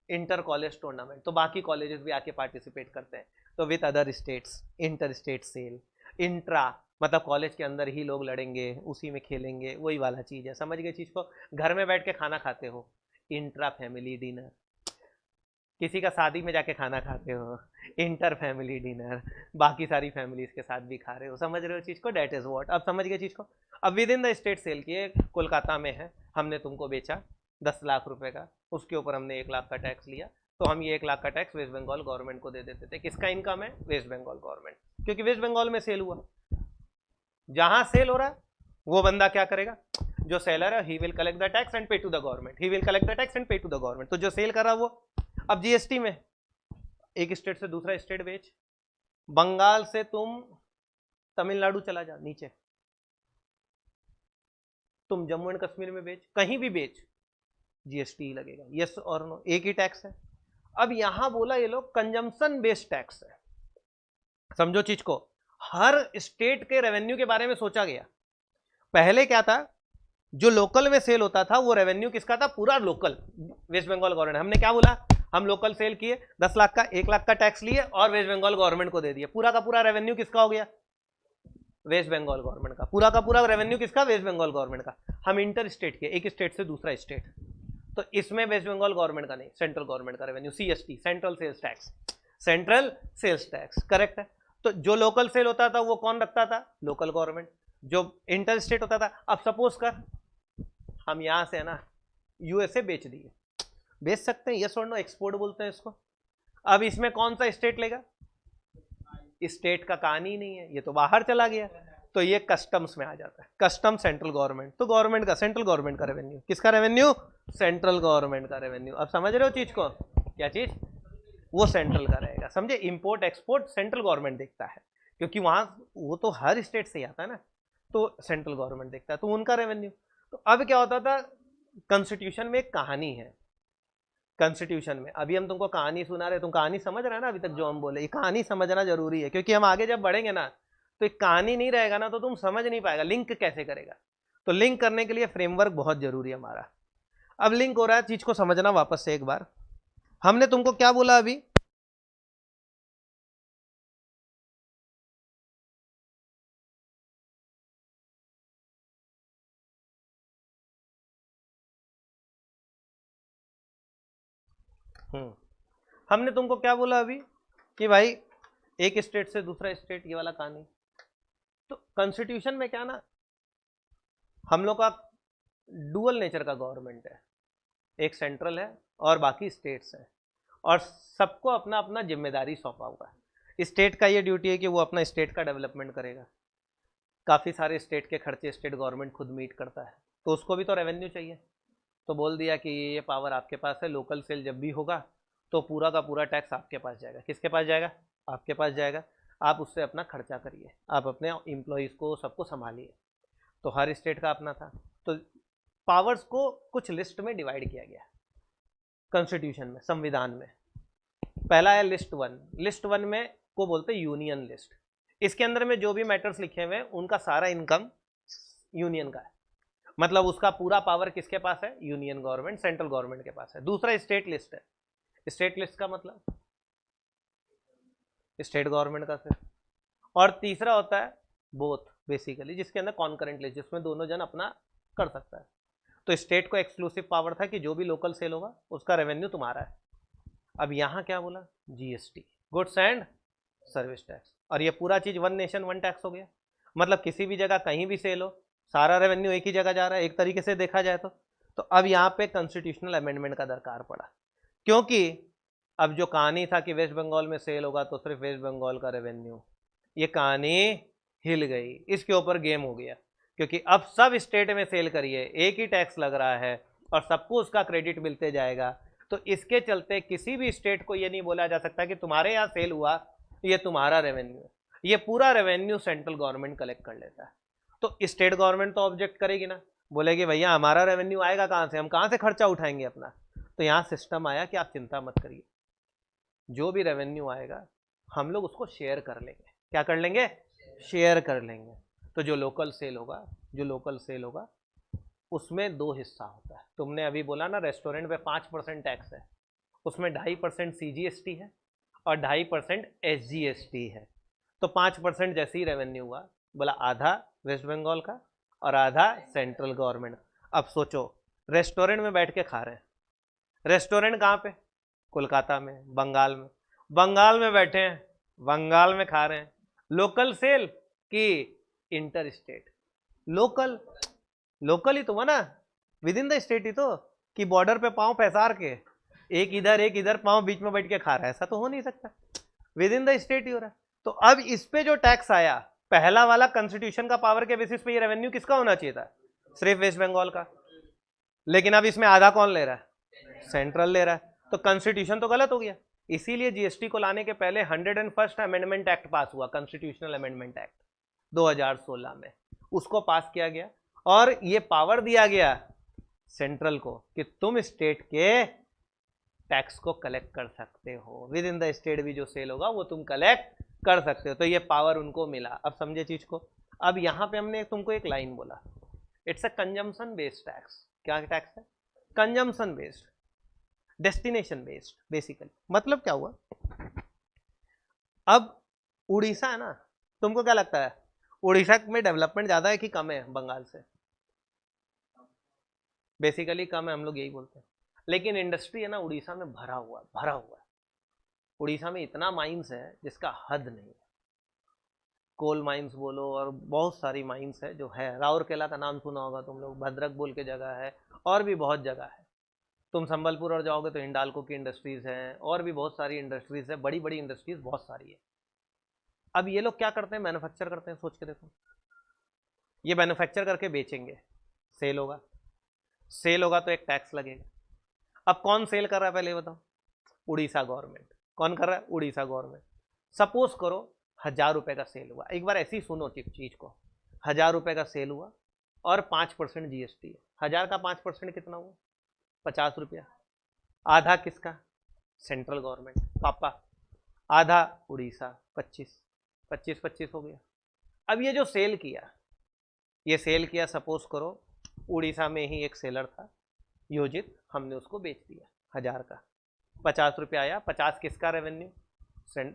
inter college tournament, तो बाकी कॉलेजेस भी आके पार्टिसिपेट करते हैं, तो with other states, inter state sale. Intra मतलब कॉलेज के अंदर ही लोग लड़ेंगे, उसी में खेलेंगे, वही वाला चीज है, समझ गए चीज को। घर में बैठ के खाना खाते हो, इंट्रा फैमिली डिनर। किसी का शादी में जाके खाना खाते हो, इंटर फैमिली डिनर, बाकी सारी फैमिलीज के साथ भी खा रहे हो, समझ रहे हो चीज को, डेट इज वॉट। अब समझ गए चीज को। अब within the state sale किए, कोलकाता में है, हमने तुमको बेचा 10 लाख रुपए का, उसके ऊपर हमने 1 लाख का टैक्स लिया, तो हम ये 1 लाख का टैक्स वेस्ट बंगाल गवर्नमेंट को दे देते थे। किसका इनकम है, वेस्ट बंगाल गवर्नमेंट, क्योंकि वेस्ट बंगाल में सेल हुआ। जहां सेल हो रहा है वो बंदा क्या करेगा, जो सेलर है, he will collect the tax and pay to the government, he will collect the tax and pay to the government. तो जो सेल कर रहा है वो, अब जीएसटी में एक स्टेट से दूसरा स्टेट बेच, बंगाल से तुम तमिलनाडु चला जा नीचे, तुम जम्मू एंड कश्मीर में बेच, कहीं भी बेच, जीएसटी लगेगा, यस और नो, एक ही टैक्स है। अब यहां बोला ये लोग कंजम्पशन बेस्ड टैक्स है, समझो चीज को। हर स्टेट के रेवेन्यू के बारे में सोचा गया। पहले क्या था, जो लोकल में सेल होता था वो रेवेन्यू किसका था, पूरा लोकल, वेस्ट बंगाल गवर्नमेंट। हमने क्या बोला, हम लोकल सेल किए 10 लाख का, 1 लाख का टैक्स लिए और वेस्ट बंगाल गवर्नमेंट को दे दिए, पूरा का पूरा रेवेन्यू किसका हो गया, वेस्ट बंगाल गवर्नमेंट का, पूरा का पूरा रेवेन्यू किसका, वेस्ट बंगाल गवर्नमेंट का। हम इंटर स्टेट के, एक स्टेट से दूसरा स्टेट, तो इसमें वेस्ट बंगाल गवर्नमेंट का नहीं, सेंट्रल गवर्नमेंट का revenue, CST, central sales tax, central sales tax, correct है। तो जो लोकल सेल होता था वो कौन रखता था, लोकल गवर्नमेंट। जो इंटर स्टेट होता था, अब सपोज कर हम यहां से है ना यूएसए बेच दिए, बेच सकते हैं, यस और नो, एक्सपोर्ट बोलते हैं इसको। अब इसमें कौन सा स्टेट लेगा, स्टेट का कहानी ही नहीं है, ये तो बाहर चला गया, तो ये कस्टम्स में आ जाता है, कस्टम सेंट्रल गवर्नमेंट, तो गवर्नमेंट का, सेंट्रल गवर्नमेंट का रेवेन्यू, किसका रेवेन्यू, सेंट्रल गवर्नमेंट का रेवेन्यू। अब समझ रहे हो चीज को, क्या चीज, वो सेंट्रल का रहेगा, समझे। इंपोर्ट एक्सपोर्ट सेंट्रल गवर्नमेंट देखता है, क्योंकि वहां वो तो हर स्टेट से ही आता है ना, तो सेंट्रल गवर्नमेंट देखता है, तो उनका रेवेन्यू। तो अब क्या होता था, कॉन्स्टिट्यूशन में एक कहानी है, कॉन्स्टिट्यूशन में, अभी हम तुमको कहानी सुना रहे, तुम कहानी समझ रहे हैं ना, अभी तक जो हम बोले, ये कहानी समझना जरूरी है, क्योंकि हम आगे जब बढ़ेंगे ना, तो एक कहानी नहीं रहेगा ना तो तुम समझ नहीं पाएगा, लिंक कैसे करेगा। तो लिंक करने के लिए फ्रेमवर्क बहुत जरूरी है हमारा। अब लिंक हो रहा है, चीज को समझना वापस से एक बार। हमने तुमको क्या बोला अभी, हमने तुमको क्या बोला अभी, कि भाई एक स्टेट से दूसरा स्टेट, ये वाला कहानी। तो कॉन्स्टिट्यूशन में क्या ना, हम लोग का डुअल नेचर का गवर्नमेंट है, एक सेंट्रल है और बाकी स्टेट्स हैं, और सबको अपना अपना जिम्मेदारी सौंपा हुआ है। स्टेट का ये ड्यूटी है कि वो अपना स्टेट का डेवलपमेंट करेगा, काफ़ी सारे स्टेट के खर्चे स्टेट गवर्नमेंट खुद मीट करता है, तो उसको भी तो रेवेन्यू चाहिए। तो बोल दिया कि ये पावर आपके पास है, लोकल सेल जब भी होगा तो पूरा का पूरा टैक्स आपके पास जाएगा, किसके पास जाएगा, आपके पास जाएगा, आप उससे अपना खर्चा करिए, आप अपने एम्प्लॉयज़ को सबको संभालिए। तो हर स्टेट का अपना था, तो पावर्स को कुछ लिस्ट में डिवाइड किया गया कॉन्स्टिट्यूशन में, संविधान में। पहला है लिस्ट 1, लिस्ट 1 में को बोलते हैं यूनियन लिस्ट, इसके अंदर में जो भी मैटर्स लिखे हुए हैं उनका सारा इनकम यूनियन का है, मतलब उसका पूरा पावर किसके पास है, यूनियन गवर्नमेंट, सेंट्रल गवर्नमेंट के पास है। दूसरा स्टेट लिस्ट है, स्टेट लिस्ट का मतलब स्टेट गवर्नमेंट का सिर्फ। और तीसरा होता है बोथ, बेसिकली जिसके अंदर कॉन्करेंट लिस्ट, जिसमें दोनों जन अपना कर सकता है। तो स्टेट को एक्सक्लूसिव पावर था कि जो भी लोकल सेल होगा उसका रेवेन्यू तुम्हारा है। अब यहाँ क्या बोला, GST, goods and service tax, और ये पूरा चीज वन नेशन वन टैक्स हो गया, मतलब किसी भी जगह कहीं भी सेल हो, सारा रेवेन्यू एक ही जगह जा रहा है, एक तरीके से देखा जाए तो अब यहाँ पे कॉन्स्टिट्यूशनल अमेंडमेंट का दरकार पड़ा, क्योंकि अब जो कहानी था कि वेस्ट बंगाल में सेल होगा तो सिर्फ वेस्ट बंगाल का रेवेन्यू, ये कहानी हिल गई, इसके ऊपर गेम हो गया, क्योंकि अब सब स्टेट में सेल करिए, एक ही टैक्स लग रहा है और सबको उसका क्रेडिट मिलते जाएगा। तो इसके चलते किसी भी स्टेट को ये नहीं बोला जा सकता कि तुम्हारे यहाँ सेल हुआ ये तुम्हारा रेवेन्यू है, ये पूरा रेवेन्यू सेंट्रल गवर्नमेंट कलेक्ट कर लेता है। तो स्टेट गवर्नमेंट तो ऑब्जेक्ट करेगी ना, बोलेगी भैया हमारा रेवेन्यू आएगा कहाँ से, हम कहाँ से खर्चा उठाएंगे अपना। तो यहाँ सिस्टम आया कि आप चिंता मत करिए, जो भी रेवेन्यू आएगा हम लोग उसको शेयर कर लेंगे। क्या कर लेंगे? शेयर कर लेंगे। तो जो लोकल सेल होगा उसमें 2 हिस्सा होता है। तुमने अभी बोला ना रेस्टोरेंट पे 5% टैक्स है, उसमें 2.5% CGST है और 2.5% SGST है। तो 5% जैसे ही रेवेन्यू हुआ, बोला आधा वेस्ट बंगाल का और आधा सेंट्रल गवर्नमेंट। अब सोचो, रेस्टोरेंट में बैठ के खा रहे हैं, रेस्टोरेंट कहाँ पे? कोलकाता में, बंगाल में बैठे हैं, बंगाल में खा रहे हैं। लोकल सेल की इंटर स्टेट? लोकल ही तो हुआ ना, विद इन द स्टेट ही तो, कि बॉर्डर पे पांव पैसार के एक इधर पांव बीच में बैठ के खा रहा है, ऐसा तो हो नहीं सकता, विद इन द स्टेट ही हो रहा है। तो अब इस पे जो टैक्स आया, पहला वाला कॉन्स्टिट्यूशन का पावर के बेसिस पे ये रेवेन्यू किसका होना चाहिए था? सिर्फ वेस्ट बंगाल का। लेकिन अब इसमें आधा कौन ले रहा है? सेंट्रल ले रहा है। तो कॉन्स्टिट्यूशन तो गलत हो गया। इसीलिए जीएसटी को लाने के पहले 101st अमेंडमेंट एक्ट पास हुआ, कॉन्स्टिट्यूशनल अमेंडमेंट एक्ट 2016 में, उसको पास किया गया और ये पावर दिया गया सेंट्रल को कि तुम स्टेट के टैक्स को कलेक्ट कर सकते हो, विद इन द स्टेट भी जो सेल होगा वो तुम कलेक्ट कर सकते हो। तो ये पावर उनको मिला। अब समझे चीज को। अब यहां पे हमने तुमको एक लाइन बोला, it's a consumption based tax. क्या टैक्स है? Consumption based, destination based basically. मतलब क्या हुआ, अब उड़ीसा है ना, तुमको क्या लगता है उड़ीसा में डेवलपमेंट ज्यादा है कि कम है बंगाल से? बेसिकली कम है, हम लोग यही बोलते हैं। लेकिन इंडस्ट्री है ना उड़ीसा में भरा हुआ है। उड़ीसा में इतना माइंस है जिसका हद नहीं है। कोल माइंस बोलो और बहुत सारी माइंस है जो है। राउरकेला का नाम सुना होगा तुम लोग, भद्रक बोल के जगह है, और भी बहुत जगह है। तुम संबलपुर और जाओगे तो हिंडाल्को की इंडस्ट्रीज हैं, और भी बहुत सारी इंडस्ट्रीज है, बड़ी बड़ी इंडस्ट्रीज बहुत सारी है। अब ये लोग क्या करते हैं? मैन्युफैक्चर करते हैं। सोच के देखो, ये मैन्युफैक्चर करके बेचेंगे, सेल होगा तो एक टैक्स लगेगा। अब कौन सेल कर रहा है पहले बताओ? उड़ीसा गवर्नमेंट। कौन कर रहा है? उड़ीसा गवर्नमेंट। सपोज करो 1000 रुपए का सेल हुआ, एक बार ऐसे ही सुनो चीज को, 1000 रुपए का सेल हुआ और 5% जीएसटी है। 1000 का 5% कितना हुआ? 50 रुपया। आधा किसका? सेंट्रल गवर्नमेंट, पापा। आधा उड़ीसा, 25 हो गया। अब ये जो सेल किया, सपोज करो उड़ीसा में ही एक सेलर था योजित, हमने उसको बेच दिया 1000 का, 50 रुपया आया। 50 किसका रेवेन्यू?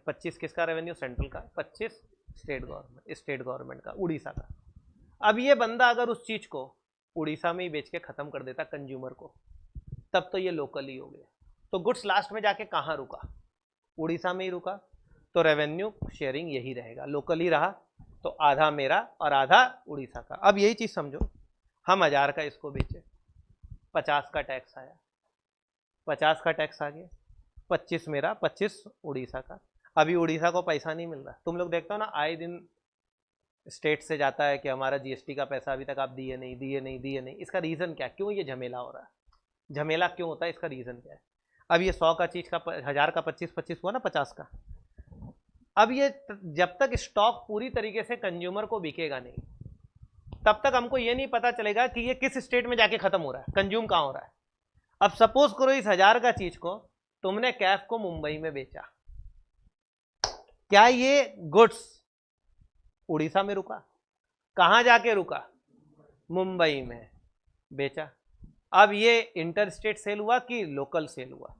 25 किसका रेवेन्यू? सेंट्रल का। 25 स्टेट गवर्नमेंट का, उड़ीसा का। अब ये बंदा अगर उस चीज को उड़ीसा में ही बेच के खत्म कर देता कंज्यूमर को, तब तो ये लोकल ही हो गया। तो गुड्स लास्ट में जाके कहाँ रुका? उड़ीसा में ही रुका। तो रेवेन्यू शेयरिंग यही रहेगा, लोकल ही रहा। तो आधा मेरा और आधा उड़ीसा का। अब यही चीज समझो, हम 1000 का इसको बेचे, 50 का टैक्स आया, 50 का टैक्स आ गया, 25 मेरा, 25 उड़ीसा का। अभी उड़ीसा को पैसा नहीं मिल रहा। तुम लोग देखते हो ना, आए दिन स्टेट से जाता है कि हमारा जीएसटी का पैसा अभी तक आप दिए नहीं। इसका रीजन क्या? क्यों ये झमेला हो रहा है? झमेला क्यों होता है? इसका रीजन क्या है? अब ये 100 का चीज का 1000 का 25 हुआ ना, 50 का। अब ये जब तक स्टॉक पूरी तरीके से कंज्यूमर को बिकेगा नहीं, तब तक हमको ये नहीं पता चलेगा कि ये किस स्टेट में जाके खत्म हो रहा है, कंज्यूम कहां हो रहा है। अब सपोज करो इस 1000 का चीज को तुमने कैफ को मुंबई में बेचा, क्या ये गुड्स उड़ीसा में रुका? कहां जाके रुका? मुंबई में बेचा। अब ये इंटर स्टेट सेल हुआ कि लोकल सेल हुआ?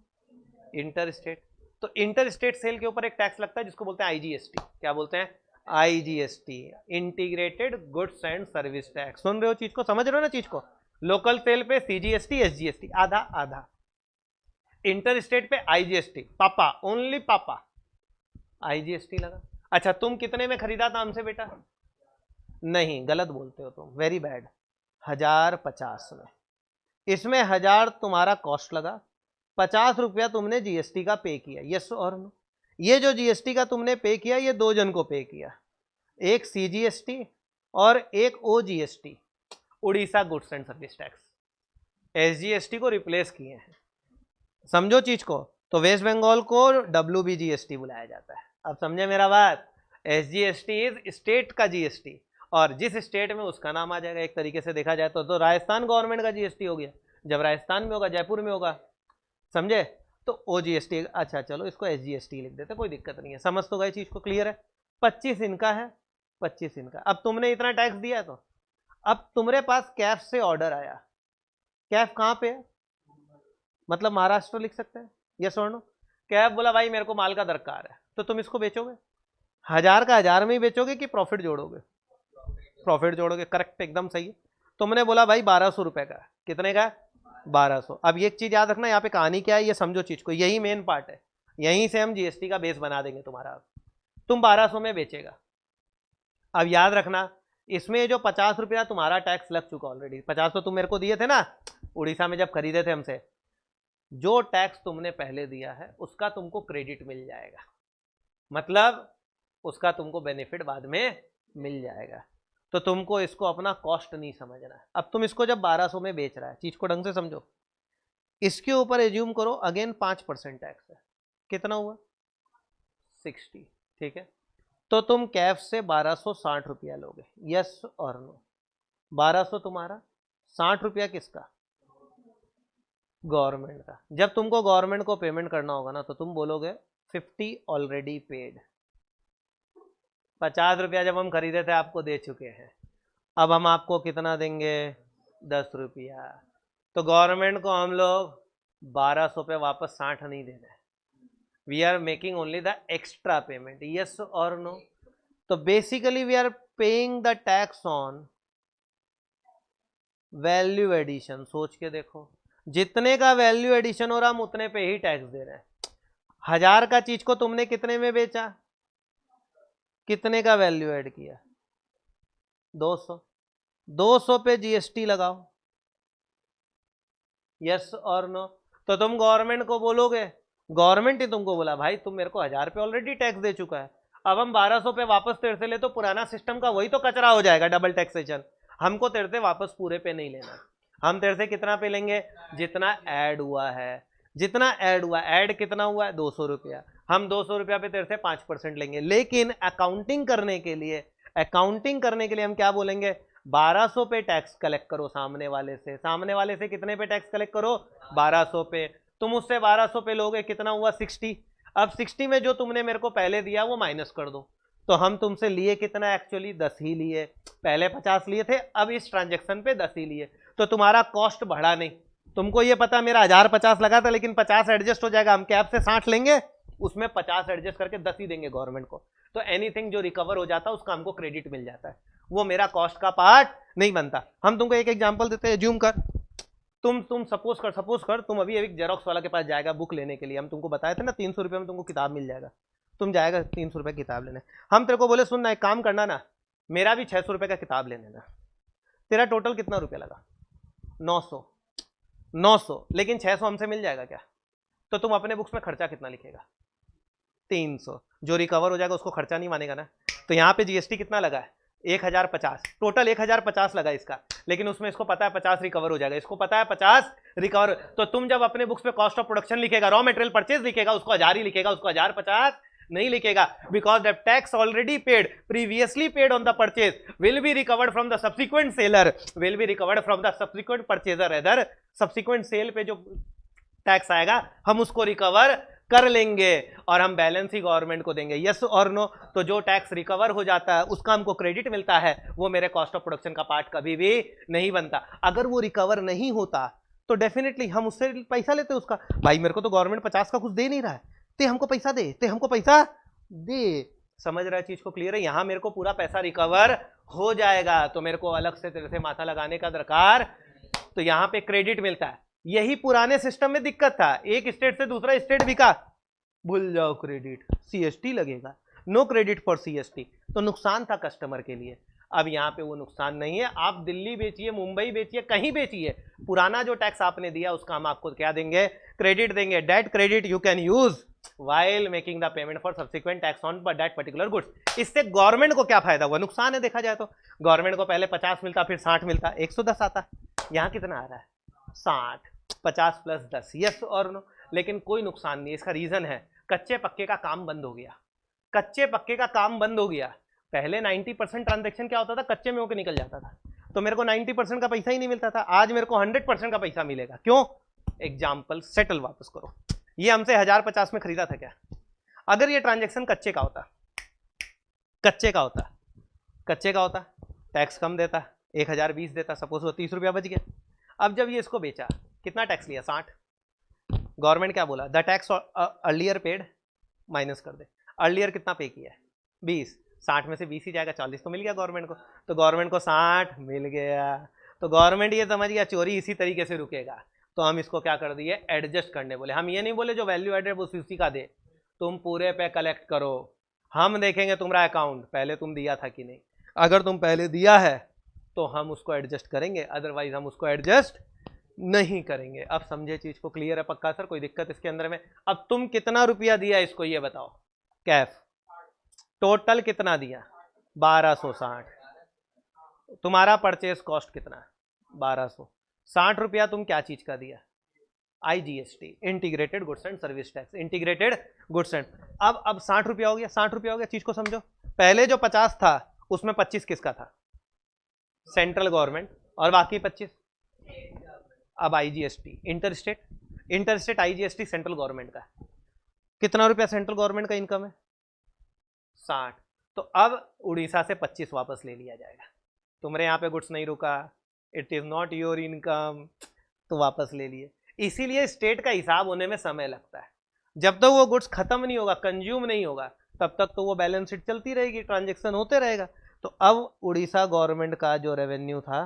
Inter state. तो इंटर स्टेट सेल के ऊपर एक टैक्स लगता है जिसको बोलते हैं आईजीएसटी। क्या बोलते हैं? IGST, integrated goods and service tax. सुन रहे हो चीज को? समझ रहे हो ना चीज को? लोकल सेल पे सीजीएसटी, एसजीएसटी, आधा आधा। इंटर स्टेट पे आईजीएसटी, पापा, ओनली पापा आईजीएसटी लगा। अच्छा, तुम कितने में खरीदा था हमसे बेटा? नहीं, गलत बोलते हो तुम, वेरी बैड। 1050 में। इसमें 1000 तुम्हारा कॉस्ट लगा, 50 रुपया तुमने जीएसटी का पे किया। यस और नो? ये जो जीएसटी का तुमने पे किया, ये 2 जन को पे किया, एक सीजीएसटी और एक Orissa goods and service tax. SGST को रिप्लेस किए हैं। समझो चीज को, तो वेस्ट बंगाल को WBGST बुलाया जाता है। अब समझे मेरा बात, SGST इज स्टेट का GST, और जिस स्टेट में उसका नाम आ जाएगा। एक तरीके से देखा जाए तो राजस्थान गवर्नमेंट का GST हो गया, जब राजस्थान में होगा जयपुर में होगा, समझे, तो OGST। अच्छा चलो इसको SGST लिख देते, कोई दिक्कत नहीं है, समझ तो गए चीज को, क्लियर है। 25 इनका है, 25 इनका। अब तुमने इतना टैक्स दिया है, तो अब तुम्हारे पास कैफ से ऑर्डर आया, कैफ कहां पे है, मतलब महाराष्ट्र लिख सकते हैं, यस और नो। कैफ बोला भाई मेरे को माल का दरकार है, तो तुम इसको बेचोगे 1000 का 1000 में ही बेचोगे कि प्रॉफिट जोड़ोगे, प्रॉफिट जोड़ोगे, करेक्ट, एकदम सही है। तुमने बोला भाई 1200 रुपए का, कितने का, 1200। अब ये चीज याद रखना, यहाँ पे कहानी क्या है ये समझो चीज को, यही मेन पार्ट है, यहीं से हम GST का बेस बना देंगे तुम्हारा। तुम 1200 में बेचेगा। अब याद रखना, इसमें जो 50 रुपया तुम्हारा टैक्स लग चुका ऑलरेडी, 50 तो तुम मेरे को दिए थे ना उड़ीसा में जब खरीदे थे हमसे, जो टैक्स तुमने पहले दिया है उसका तुमको क्रेडिट मिल जाएगा, मतलब उसका तुमको बेनिफिट बाद में मिल जाएगा। तो तुमको इसको अपना कॉस्ट नहीं समझना है। अब तुम इसको जब 1200 में बेच रहा है, चीज को ढंग से समझो, इसके ऊपर एज्यूम करो अगेन 5% टैक्स है, कितना हुआ 60, ठीक है। तो तुम कैफ से 1260 रुपया लोगे, यस और नो। 1200 तुम्हारा, 60 रुपया किसका, गवर्नमेंट का। जब तुमको गवर्नमेंट को पेमेंट करना होगा ना, तो तुम बोलोगे 50 ऑलरेडी पेड। 50 रुपया जब हम खरीदे थे आपको दे चुके हैं, अब हम आपको कितना देंगे, 10 रुपया। तो गवर्नमेंट को हम लोग 1200 पे वापस 60 नहीं देना है, we are making only the extra payment, yes और नो। तो basically we are paying the tax on value addition. सोच के देखो, जितने का वैल्यू एडिशन हो रहा हम उतने पे ही टैक्स दे रहे हैं। 1000 का चीज को तुमने कितने में बेचा, कितने का वैल्यू ऐड किया, 200, 200 पे GST लगाओ, यस और नो। तो तुम गवर्नमेंट को बोलोगे, गवर्नमेंट ही तुमको बोला भाई तुम मेरे को 1000 पे ऑलरेडी टैक्स दे चुका है, अब हम 1200 पे वापस तेरे से ले, तो पुराना सिस्टम का वही तो कचरा हो जाएगा, डबल टैक्सेशन। हमको तेरे से वापस पूरे पे नहीं लेना, हम तेरे से कितना पे लेंगे, जितना ऐड हुआ है, जितना ऐड हुआ, ऐड कितना हुआ है 200 रुपया, हम 200 रुपया पे तेरे से 5% लेंगे। लेकिन अकाउंटिंग करने के लिए, अकाउंटिंग करने के लिए हम क्या बोलेंगे, 1200 पे टैक्स कलेक्ट करो सामने वाले से, सामने वाले से कितने पे टैक्स कलेक्ट करो, 1200 पे। तुम उससे 1200 पे लोगे, कितना हुआ 60। अब 60 में जो तुमने मेरे को पहले दिया वो माइनस कर दो, तो हम तुमसे लिए कितना, एक्चुअली 10 ही लिए, पहले 50 लिए थे, अब इस ट्रांजेक्शन पे 10 ही लिए, तो तुम्हारा कॉस्ट बढ़ा नहीं। तुमको ये पता मेरा 1050 लगा था, लेकिन 50 एडजस्ट हो जाएगा, हम कैब से 60 लेंगे, उसमें 50 एडजस्ट करके 10 ही देंगे गवर्नमेंट को। तो एनीथिंग जो रिकवर हो जाता है उसका हमको क्रेडिट मिल जाता है, वो मेरा कॉस्ट का पार्ट नहीं बनता। हम तुमको एक एग्जांपल देते हैं, ज्यूम कर, तुम सपोज कर तुम अभी एक जेरोक्स वाला के पास जाएगा बुक लेने के लिए, हम तुमको बताए थे ना 300 रुपये में तुमको किताब मिल जाएगा, तुम जाएगा 300 रुपये किताब लेने, हम तेरे को बोले सुन ना एक काम करना ना, मेरा भी 600 रुपये का किताब ले लेना, तेरा टोटल कितना रुपया लगा, 900, लेकिन 600 हमसे मिल जाएगा क्या, तो तुम अपने बुक्स में खर्चा कितना लिखेगा, 300, जो रिकवर हो जाएगा उसको खर्चा नहीं मानेगा ना। तो यहाँ पे GST कितना लगा है, 1050, टोटल 1050 लगा इसका, लेकिन उसमें इसको पता है 50 रिकवर हो जाएगा, इसको पता है 50 रिकवर। तो तुम जब अपने बुक्स पे कॉस्ट ऑफ प्रोडक्शन लिखेगा, रॉ मटेरियल परचेज लिखेगा, उसको 1000 ही लिखेगा, उसको 1050 नहीं लिखेगा, because the tax already paid, previously paid on the purchase will be recovered from the subsequent seller, will be recovered from the subsequent purchaser. इधर subsequent cell पे जो टैक्स आएगा हम उसको रिकवर कर लेंगे और हम बैलेंस ही गवर्नमेंट को देंगे, यस और नो। तो जो टैक्स रिकवर हो जाता है उसका हमको क्रेडिट मिलता है, वो मेरे कॉस्ट ऑफ प्रोडक्शन का पार्ट कभी भी नहीं बनता। अगर वो रिकवर नहीं होता तो डेफिनेटली हम उससे पैसा लेते उसका, भाई मेरे को तो गवर्नमेंट 50 का कुछ दे नहीं रहा है, ते हमको पैसा दे, ते हमको पैसा दे, समझ रहा है चीज को, क्लियर है। यहां मेरे को पूरा पैसा रिकवर हो जाएगा, तो मेरे को अलग से तेरे से माथा लगाने का दरकार, तो यहां पे क्रेडिट मिलता है। यही पुराने सिस्टम में दिक्कत था, एक स्टेट से दूसरा स्टेट बिका, भूल जाओ क्रेडिट, CST लगेगा, नो क्रेडिट फॉर CST, तो नुकसान था कस्टमर के लिए। अब यहाँ पे वो नुकसान नहीं है, आप दिल्ली बेचिए, मुंबई बेचिए, कहीं बेचिए, पुराना जो टैक्स आपने दिया उसका हम आपको क्या देंगे, क्रेडिट देंगे। That credit you can use while making the payment for subsequent tax on that particular goods। इससे गवर्नमेंट को क्या फायदा हुआ, नुकसान है देखा जाए तो, गवर्नमेंट को पहले 50 मिलता, फिर 60 मिलता, 110 आता, यहाँ कितना आ रहा है 60, 50 + 10, यस और नो। लेकिन कोई नुकसान नहीं। इसका रीजन है कच्चे पक्के का काम बंद हो गया। कच्चे पक्के का काम बंद हो गया। पहले 90% ट्रांजेक्शन क्या होता था, कच्चे में होकर निकल जाता था, तो मेरे को 90% का पैसा ही नहीं मिलता था। आज मेरे को 100% का पैसा मिलेगा। क्यों? एग्जाम्पल, सेटल वापस करो। ये हमसे 1050 में खरीदा था क्या? अगर ये ट्रांजेक्शन कच्चे का होता, कच्चे का होता, टैक्स कम देता, 1020 देता, सपोज वो 30 रुपया बच गया। अब जब ये इसको बेचा, कितना टैक्स लिया? 60। गवर्नमेंट क्या बोला? The tax earlier paid minus कर दे। अर्लियर कितना पे किया है? 20। 60 में से 20 ही जाएगा, 40 तो मिल गया गवर्नमेंट को। तो गवर्नमेंट को 60 मिल गया। तो गवर्नमेंट ये समझ गया चोरी इसी तरीके से रुकेगा, तो हम इसको क्या कर दिए? एडजस्ट करने बोले। हम ये नहीं बोले जो वैल्यू एडेड वो उसी का दे, तुम पूरे पे कलेक्ट करो, हम देखेंगे तुम्हारा अकाउंट पहले तुम दिया था कि नहीं। अगर तुम पहले दिया है तो हम उसको एडजस्ट करेंगे, अदरवाइज हम उसको एडजस्ट नहीं करेंगे। अब समझे चीज को? क्लियर है पक्का सर? कोई दिक्कत इसके अंदर में? अब तुम कितना रुपया दिया इसको ये बताओ। कैफ टोटल कितना दिया? 1260। तुम्हारा परचेस कॉस्ट कितना है? 1200। 60 रुपया तुम क्या चीज का दिया? IGST, integrated goods and service tax, integrated goods and. अब 60 रुपया हो गया, 60 रुपया हो गया। चीज को समझो, पहले जो 50 था उसमें 25 किसका था? सेंट्रल गवर्नमेंट, और बाकी 25 अब IGST, interstate IGST central government का। कितना रुपया सेंट्रल गवर्नमेंट का इनकम है? 60। तो अब उड़ीसा से 25 वापस ले लिया जाएगा। तुम्हारे यहाँ पे गुड्स नहीं रुका, it is not your income, तो वापस ले लिए। इसीलिए स्टेट का हिसाब होने में समय लगता है। जब तक वो गुड्स खत्म नहीं होगा, कंज्यूम नहीं होगा, तब तक तो वो बैलेंस शीट चलती रहेगी, ट्रांजेक्शन होते रहेगा। तो अब उड़ीसा गवर्नमेंट का जो रेवेन्यू था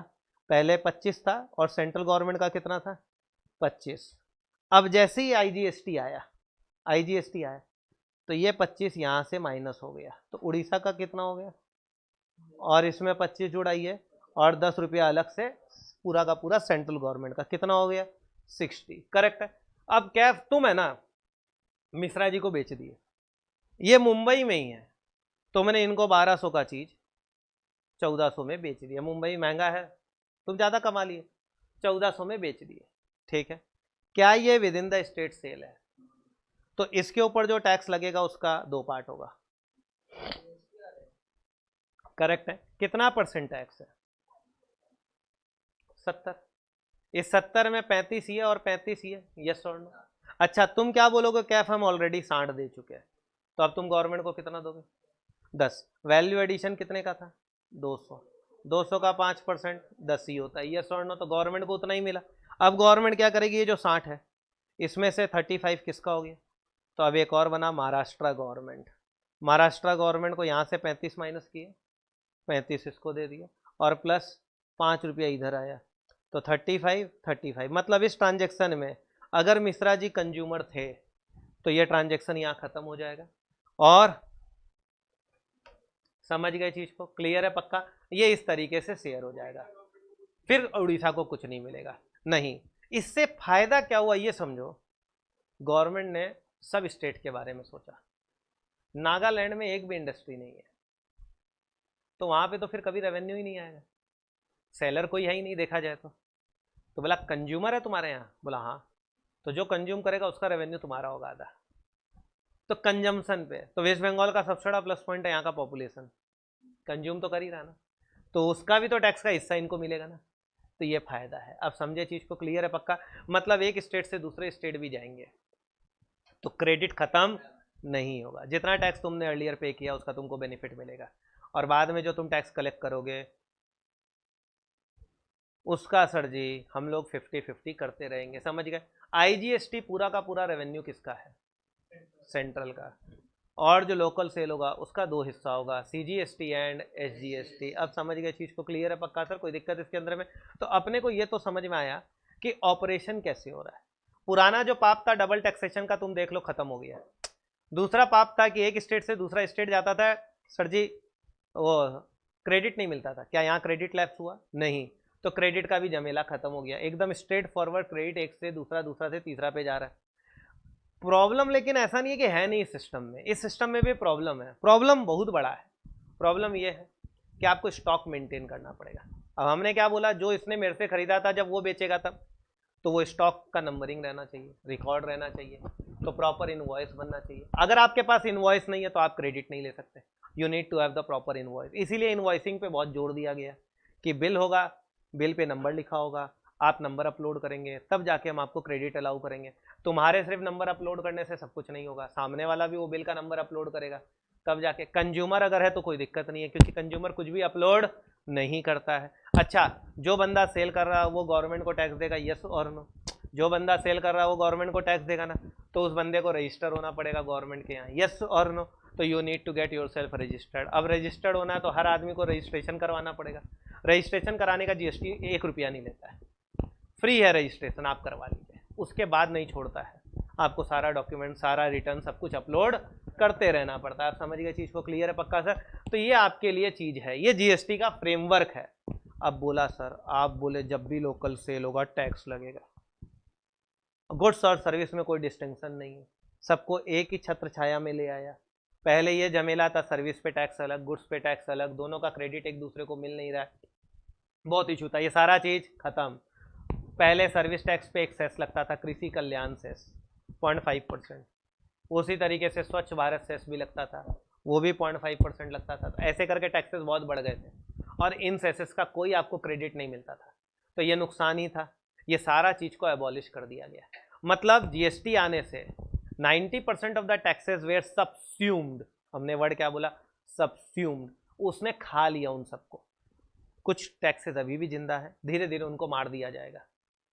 पहले 25 था, और सेंट्रल गवर्नमेंट का कितना था? 25। अब जैसे ही IGST आया तो ये 25 यहाँ से माइनस हो गया, तो उड़ीसा का कितना हो गया? और इसमें 25 जुड़ाइए, और 10 रुपया अलग से पूरा का पूरा सेंट्रल गवर्नमेंट का। कितना हो गया? 60। करेक्ट है। अब कैफ तुम है ना मिश्रा जी को बेच दिए, ये मुंबई में ही है, तुमने इनको 1200 का चीज 1400 में बेच दिया। मुंबई महंगा है, तुम ज्यादा कमा लिए, 1400 में बेच दिए। ठीक है, क्या ये within the state sale है? तो इसके ऊपर जो टैक्स लगेगा उसका 2 पार्ट होगा। करेक्ट है। कितना % टैक्स है? 70। इस 70 में 35 ये और 35 ये, यस और नो? अच्छा, तुम क्या बोलोगे? कैफ हम ऑलरेडी 60 दे चुके हैं, तो अब तुम गवर्नमेंट को कितना दोगे? 10। वैल्यू एडिशन कितने का था? 200। 200 का 5% 10 ही होता है, यस और नो? तो गवर्नमेंट को उतना ही मिला। अब गवर्नमेंट क्या करेगी? ये जो 60 है इसमें से 35 किसका हो गया? तो अब एक और बना, महाराष्ट्र गवर्नमेंट। महाराष्ट्र गवर्नमेंट को यहाँ से 35 माइनस किए, 35 इसको दे दिया, और प्लस 5 रुपया इधर आया, तो 35। मतलब इस ट्रांजेक्शन में अगर मिश्रा जी कंज्यूमर थे तो ये ट्रांजेक्शन यहाँ खत्म हो जाएगा। और समझ गए चीज को? क्लियर है पक्का? ये इस तरीके से शेयर हो जाएगा, फिर उड़ीसा को कुछ नहीं मिलेगा। नहीं, इससे फायदा क्या हुआ ये समझो। गवर्नमेंट ने सब स्टेट के बारे में सोचा। नागालैंड में एक भी इंडस्ट्री नहीं है, तो वहां पे तो फिर कभी रेवेन्यू ही नहीं आएगा, सेलर कोई है ही नहीं देखा जाए तो बोला कंज्यूमर है तुम्हारे यहाँ? बोला हाँ। तो जो कंज्यूम करेगा उसका रेवेन्यू तुम्हारा होगा आधा। तो कंजम्पशन पे तो वेस्ट बंगाल का सबसे बड़ा प्लस पॉइंट है यहाँ का पॉपुलेशन, कंज्यूम तो कर ही रहा ना, तो उसका भी तो टैक्स का हिस्सा इनको मिलेगा ना, तो ये फायदा है। अब समझे चीज को? क्लियर है पक्का? मतलब एक स्टेट से दूसरे स्टेट भी जाएंगे तो क्रेडिट खत्म नहीं होगा। जितना टैक्स तुमने अर्लियर पे किया उसका तुमको बेनिफिट मिलेगा, और बाद में जो तुम टैक्स कलेक्ट करोगे उसका सर जी हम लोग 50-50 करते रहेंगे। समझ गए? IGST पूरा का पूरा रेवेन्यू किसका है? सेंट्रल का, और जो लोकल सेल होगा उसका 2 हिस्सा होगा, CGST एंड SGST। अब समझ गए चीज को? क्लियर है पक्का सर? कोई दिक्कत इसके अंदर में? तो अपने को ये तो समझ में आया कि ऑपरेशन कैसे हो रहा है। पुराना जो पाप था डबल टैक्सेशन का, तुम देख लो खत्म हो गया। दूसरा पाप था कि एक स्टेट से दूसरा स्टेट जाता था सर जी, वो क्रेडिट नहीं मिलता था। क्या यहाँ क्रेडिट लैप्स हुआ? नहीं। तो क्रेडिट का भी झमेला खत्म हो गया, एकदम स्ट्रेट फॉरवर्ड क्रेडिट एक से दूसरा, दूसरा से तीसरा पे जा रहा है। प्रॉब्लम लेकिन ऐसा नहीं है कि है नहीं इस सिस्टम में, इस सिस्टम में भी प्रॉब्लम है। प्रॉब्लम बहुत बड़ा है। प्रॉब्लम ये है कि आपको स्टॉक मेंटेन करना पड़ेगा। अब हमने क्या बोला, जो इसने मेरे से खरीदा था जब वो बेचेगा तब, तो वो स्टॉक का नंबरिंग रहना चाहिए, रिकॉर्ड रहना चाहिए, तो प्रॉपर इनवॉइस बनना चाहिए। अगर आपके पास इनवॉइस नहीं है तो आप क्रेडिट नहीं ले सकते। You need to have the proper invoice. इसीलिए इनवॉइसिंग पे बहुत जोर दिया गया कि बिल होगा, बिल पे नंबर लिखा होगा, आप नंबर अपलोड करेंगे तब जाके हम आपको क्रेडिट अलाउ करेंगे। तुम्हारे सिर्फ नंबर अपलोड करने से सब कुछ नहीं होगा, सामने वाला भी वो बिल का नंबर अपलोड करेगा तब जाके। कंज्यूमर अगर है तो कोई दिक्कत नहीं है, क्योंकि कंज्यूमर कुछ भी अपलोड नहीं करता है। अच्छा, जो बंदा सेल कर रहा है वो गवर्नमेंट को टैक्स देगा, यस और नो? जो बंदा सेल कर रहा है वो गवर्नमेंट को टैक्स देगा ना, तो उस बंदे को रजिस्टर होना पड़ेगा गवर्नमेंट के यहाँ, यस और नो? तो you need to get yourself registered. अब रजिस्टर्ड होना है तो हर आदमी को रजिस्ट्रेशन करवाना पड़ेगा। रजिस्ट्रेशन कराने का जीएसटी 1 रुपया नहीं लेता है, फ्री है रजिस्ट्रेशन, आप करवा लीजिए। उसके बाद नहीं छोड़ता है, आपको सारा डॉक्यूमेंट, सारा रिटर्न, सब कुछ अपलोड करते रहना पड़ता है। आप समझ गए चीज़ को? क्लियर है पक्का सर? तो ये आपके लिए चीज़ है, ये जीएसटी का फ्रेमवर्क है। अब बोला सर, आप बोले जब भी लोकल सेल होगा टैक्स लगेगा। गुड्स और सर्विस में कोई डिस्टिंक्शन नहीं है, सबको एक ही छत्र छाया में ले आया। पहले ये झमेला था, सर्विस पे टैक्स अलग, गुड्स पे टैक्स अलग, दोनों का क्रेडिट एक दूसरे को मिल नहीं रहा है, बहुत इशू था। ये सारा चीज़ खत्म। पहले सर्विस टैक्स पे एक सेस लगता था, कृषि कल्याण सेस 0.5%। उसी तरीके से स्वच्छ भारत सेस भी लगता था, वो भी 0.5% लगता था। तो ऐसे करके टैक्सेस बहुत बढ़ गए थे और इन सेसेस का कोई आपको क्रेडिट नहीं मिलता था, तो ये नुकसान ही था। ये सारा चीज़ को एबॉलिश कर दिया गया। मतलब जीएसटी आने से 90% ऑफ द टैक्सेस वेयर सबस्यूम्ड। हमने वर्ड क्या बोला? सबस्यूम्ड। उसने खा लिया उन सबको। कुछ टैक्सेस अभी भी जिंदा है, धीरे धीरे उनको मार दिया जाएगा,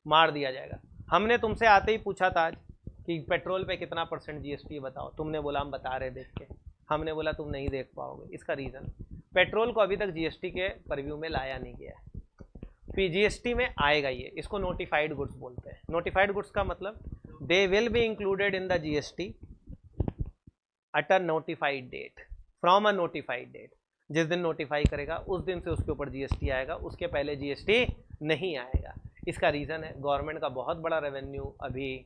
मार दिया जाएगा। हमने तुमसे आते ही पूछा था आज कि पेट्रोल पे कितना % जीएसटी बताओ, तुमने बोला हम बता रहे देख के। हमने बोला तुम नहीं देख पाओगे। इसका रीज़न, पेट्रोल को अभी तक जीएसटी के परव्यू में लाया नहीं गया है। फिर जीएसटी में आएगा ये, इसको नोटिफाइड गुड्स बोलते हैं। नोटिफाइड गुड्स का मतलब they will be included in the GST at a notified date, from a notified date. जिस दिन नोटिफाई करेगा उस दिन से उसके ऊपर जीएसटी आएगा, उसके पहले जीएसटी नहीं आएगा। इसका रीज़न है गवर्नमेंट का बहुत बड़ा रेवेन्यू अभी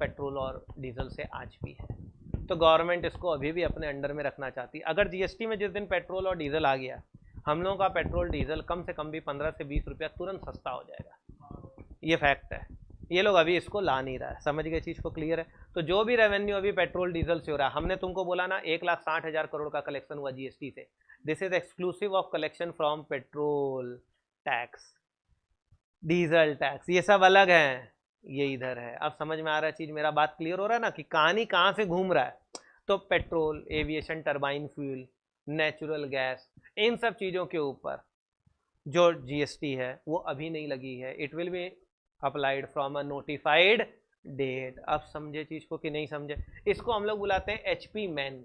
पेट्रोल और डीजल से आज भी है, तो गवर्नमेंट इसको अभी भी अपने अंडर में रखना चाहती है। अगर जीएसटी में जिस दिन पेट्रोल और डीजल आ गया, हम लोगों का पेट्रोल डीजल कम से कम भी 15 से 20 रुपया तुरंत सस्ता हो जाएगा। ये फैक्ट है, ये लोग अभी इसको ला नहीं रहा है। समझ गए चीज़ को? क्लियर है? तो जो भी रेवेन्यू अभी पेट्रोल डीजल से हो रहा है, हमने तुमको बोला ना 1,60,000 करोड़ का कलेक्शन हुआ जीएसटी से, this is exclusive of collection from petrol tax, diesel tax, ये सब अलग है, ये इधर है। अब समझ में आ रहा है चीज़? मेरा बात क्लियर हो रहा है ना कि कहानी कहाँ से घूम रहा है? तो petrol, aviation turbine fuel, natural gas, इन सब चीज़ों के ऊपर जो जीएसटी है वो अभी नहीं लगी है। It will be applied from a notified date. अब समझे चीज़ को कि नहीं समझे? इसको हम लोग बुलाते हैं एचपी मैन।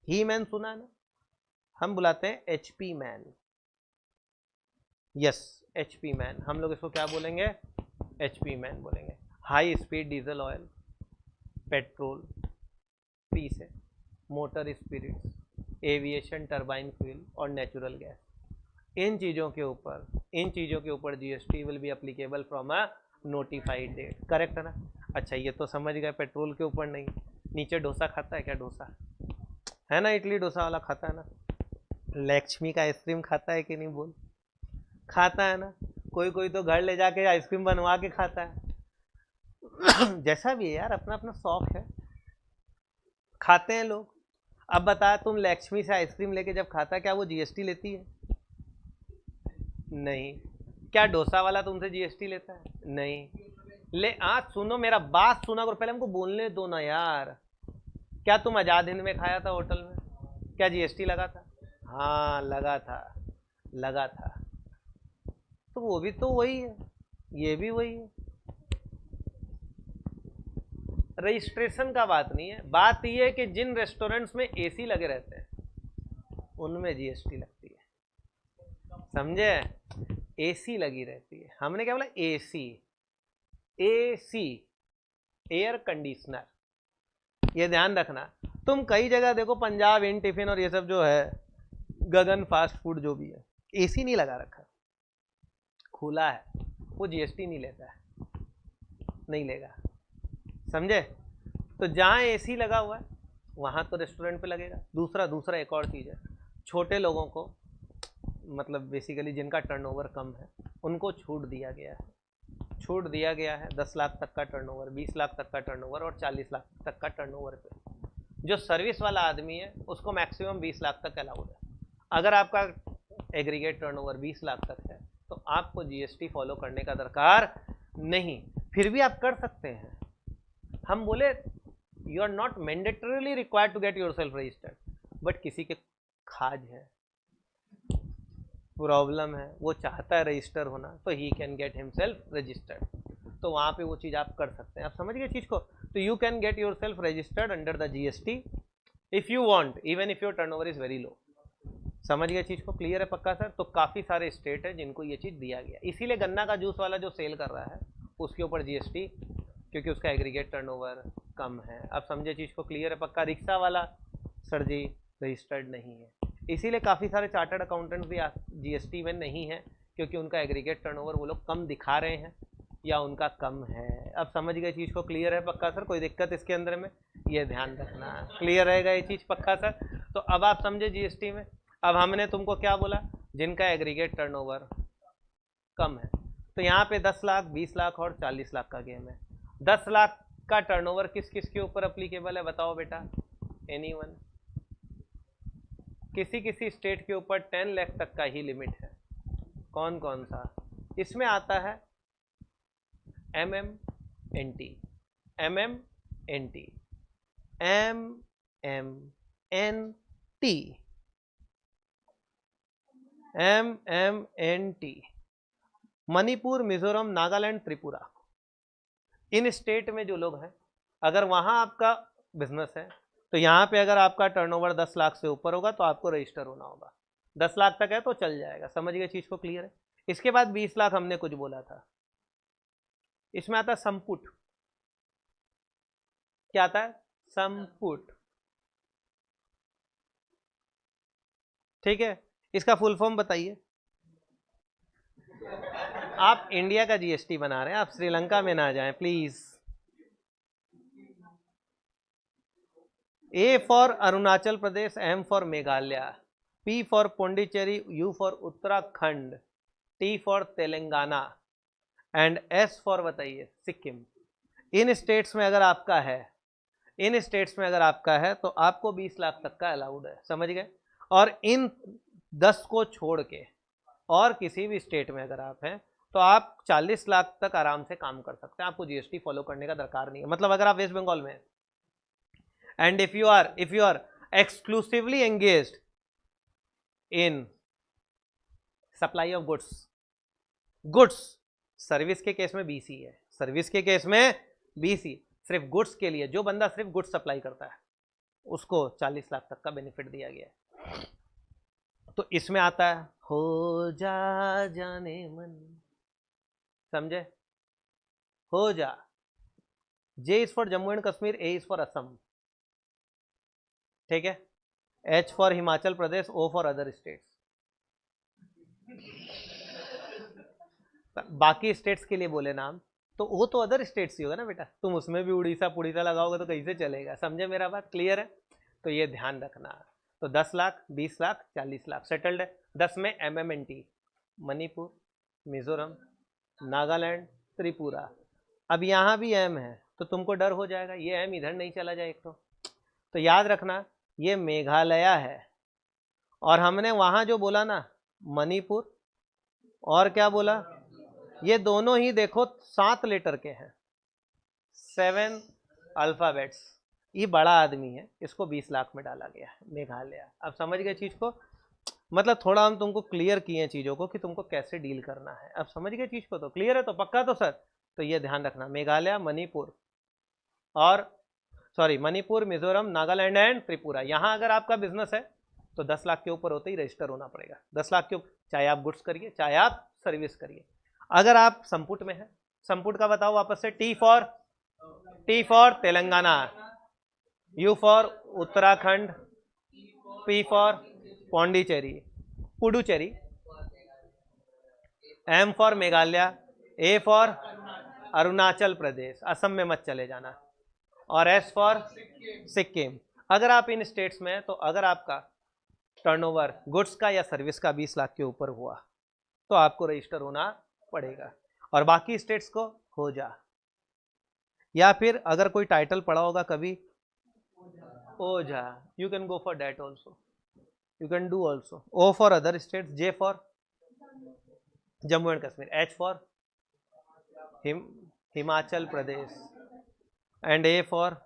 ही मैन सुना ना? हम बुलाते हैं HP man. Yes, HP man. हम लोग इसको क्या बोलेंगे? एचपी मैन बोलेंगे। High speed diesel oil, petrol, P से motor spirits, aviation turbine fuel और नेचुरल गैस, इन चीज़ों के ऊपर GST will be applicable from a notified date. Correct है ना? अच्छा, ये तो समझ गए, पेट्रोल के ऊपर नहीं। नीचे डोसा खाता है क्या? डोसा है ना, इडली डोसा वाला खाता है ना? लक्ष्मी का आइसक्रीम खाता है कि नहीं? बोल, खाता है ना? कोई कोई तो घर ले जाके आइसक्रीम बनवा के खाता है। जैसा भी है यार, अपना अपना शौक है, खाते हैं लोग। अब बता, तुम लक्ष्मी से आइसक्रीम लेके जब खाता है, क्या वो जीएसटी लेती है? नहीं। क्या डोसा वाला तुमसे जीएसटी लेता है? नहीं ले। आज सुनो, मेरा बात सुना करो, पहले हमको बोलने दो ना यार। क्या तुम आजाद हिंद में खाया था होटल में? क्या जीएसटी लगा था? हाँ लगा था, लगा था। तो वो भी तो वही है, ये भी वही है। रजिस्ट्रेशन का बात नहीं है, बात ये है कि जिन रेस्टोरेंट्स में एसी लगे रहते हैं उनमें जीएसटी लगती है। समझे? एसी लगी रहती है। हमने क्या बोला? AC, AC air conditioner. ये ध्यान रखना। तुम कई जगह देखो, पंजाब इन टिफिन और ये सब जो है, गगन फास्ट फूड जो भी है, एसी नहीं लगा रखा, खुला है, वो जीएसटी नहीं लेता है, नहीं लेगा। समझे? तो जहाँ एसी लगा हुआ है वहाँ तो रेस्टोरेंट पे लगेगा। दूसरा एक और चीज़ है, छोटे लोगों को, मतलब बेसिकली जिनका टर्नओवर कम है, उनको छूट दिया गया है, छूट दिया गया है 10 लाख तक का टर्नओवर, 20 लाख तक का टर्नओवर और 40 लाख तक का टर्नओवर पे। जो सर्विस वाला आदमी है उसको मैक्सिमम 20 लाख तक अलाउड है। अगर आपका एग्रीगेट टर्नओवर 20 लाख तक है तो आपको जीएसटी फॉलो करने का दरकार नहीं, फिर भी आप कर सकते हैं। हम बोले you are not mandatorily required to get yourself registered, but किसी के खाज है, प्रॉब्लम है, वो चाहता है रजिस्टर होना, तो he can get himself registered, तो वहाँ पे वो चीज़ आप कर सकते हैं। आप समझ गए चीज़ को? तो you can get yourself registered under the GST if you want, even if your turnover is very low. समझ गए चीज़ को? क्लियर है पक्का सर? तो काफ़ी सारे स्टेट है जिनको ये चीज़ दिया गया, इसीलिए गन्ना का जूस वाला जो सेल कर रहा है उसके ऊपर जीएसटी, क्योंकि उसका एग्रीगेट टर्नओवर कम है। अब समझे चीज़ को? क्लियर है पक्का? रिक्शा वाला सर जी रजिस्टर्ड नहीं है, इसीलिए काफ़ी सारे चार्टर्ड अकाउंटेंट्स भी जीएसटी में नहीं है, क्योंकि उनका एग्रीगेट टर्नओवर वो लोग कम दिखा रहे हैं या उनका कम है। अब समझ गए चीज़ को? क्लियर है पक्का सर? कोई दिक्कत इसके अंदर में? ये ध्यान रखना, क्लियर रहेगा ये चीज़ पक्का सर? तो अब आप समझे जीएसटी में। अब हमने तुमको क्या बोला? जिनका एग्रीगेट टर्नओवर कम है, तो यहाँ पे 10 लाख, 20 लाख और 40 लाख का गेम है। 10 लाख का टर्नओवर किस किस के ऊपर अप्लीकेबल है बताओ बेटा? एनीवन? किसी किसी स्टेट के ऊपर 10 लाख तक का ही लिमिट है। कौन कौन सा? इसमें आता है MMNT, MMNT, MMNT, MMNT, Manipur, Mizoram, Nagaland, Tripura. इन स्टेट में जो लोग हैं, अगर वहां आपका बिजनेस है तो यहाँ पे अगर आपका टर्नओवर 10 लाख से ऊपर होगा तो आपको रजिस्टर होना होगा। 10 लाख तक है तो चल जाएगा। समझ गए चीज को? क्लियर है? इसके बाद 20 लाख हमने कुछ बोला था, इसमें आता है संपुट। क्या आता है? संपुट। ठीक है, इसका फुल फॉर्म बताइए। आप इंडिया का जीएसटी बना रहे हैं, आप श्रीलंका में ना जाएं please. A for Arunachal Pradesh, M for Meghalaya, P for Pondicherry, U for Uttarakhand, T for Telangana and S for बताइए सिक्किम। इन स्टेट्स में अगर आपका है, इन स्टेट्स में अगर आपका है तो आपको 20 लाख तक का अलाउड है। समझ गए? और इन 10 को छोड़ के और किसी भी स्टेट में अगर आप हैं तो आप 40 लाख तक आराम से काम कर सकते हैं, आपको जीएसटी फॉलो करने का दरकार नहीं है। मतलब अगर आप वेस्ट बंगाल में हैं and if you are exclusively engaged in supply of goods, service के केस में बीसी है, सर्विस के केस में बीसी, सिर्फ गुड्स के लिए जो बंदा सिर्फ गुड्स सप्लाई करता है उसको 40 लाख तक का बेनिफिट दिया गया है। तो इसमें आता है हो जा जाने मन, समझे? हो जा। J is for Jammu and Kashmir, A is for Assam, ठीक है, H for Himachal Pradesh, O for other states. बाकी स्टेट्स के लिए बोले नाम तो वो तो अदर स्टेट्स ही होगा ना बेटा, तुम उसमें भी उड़ीसा पुड़ीसा लगाओगे तो कैसे चलेगा? समझे मेरा बात? क्लियर है? तो ये ध्यान रखना। तो 10 लाख, 20 लाख, 40 लाख सेटल्ड है। 10 में MMNT, मणिपुर, मिजोरम, नागालैंड, त्रिपुरा। अब यहाँ भी M है तो तुमको डर हो जाएगा, ये M इधर नहीं चला जाए एक तो याद रखना ये मेघालय है, और हमने वहाँ जो बोला ना मणिपुर और क्या बोला, ये दोनों ही देखो 7 लेटर के हैं, 7 अल्फाबेट्स। ये बड़ा आदमी है, इसको 20 लाख में डाला गया है, मेघालय। अब समझ गए चीज को? मतलब थोड़ा हम तुमको क्लियर किए चीजों को कि तुमको कैसे डील करना है। अब समझ गए चीज को? तो क्लियर है तो पक्का तो सर? तो ये ध्यान रखना, मेघालय, मणिपुर और मणिपुर, मिजोरम, नागालैंड एंड त्रिपुरा। यहाँ अगर आपका बिजनेस है तो 10 लाख के ऊपर होते ही रजिस्टर होना पड़ेगा। 10 लाख के ऊपर, चाहे आप गुड्स करिए चाहे आप सर्विस करिए। अगर आप संपुट में हैं, संपुट का बताओ वापस से। T for Telangana, U for Uttarakhand, P for Pondicherry, Puducherry, M for Meghalaya, A for Arunachal Pradesh, Assam में मत चले जाना, और S फॉर सिक्किम। अगर आप इन स्टेट्स में हैं तो अगर आपका टर्नओवर गुड्स का या सर्विस का 20 लाख के ऊपर हुआ तो आपको रजिस्टर होना पड़ेगा, और बाकी स्टेट्स को हो जा, या फिर अगर कोई टाइटल पढ़ा होगा कभी Ojha, you can go for that also, you can do also. O for other states, J for Jammu and Kashmir, H for Himachal Pradesh, and A for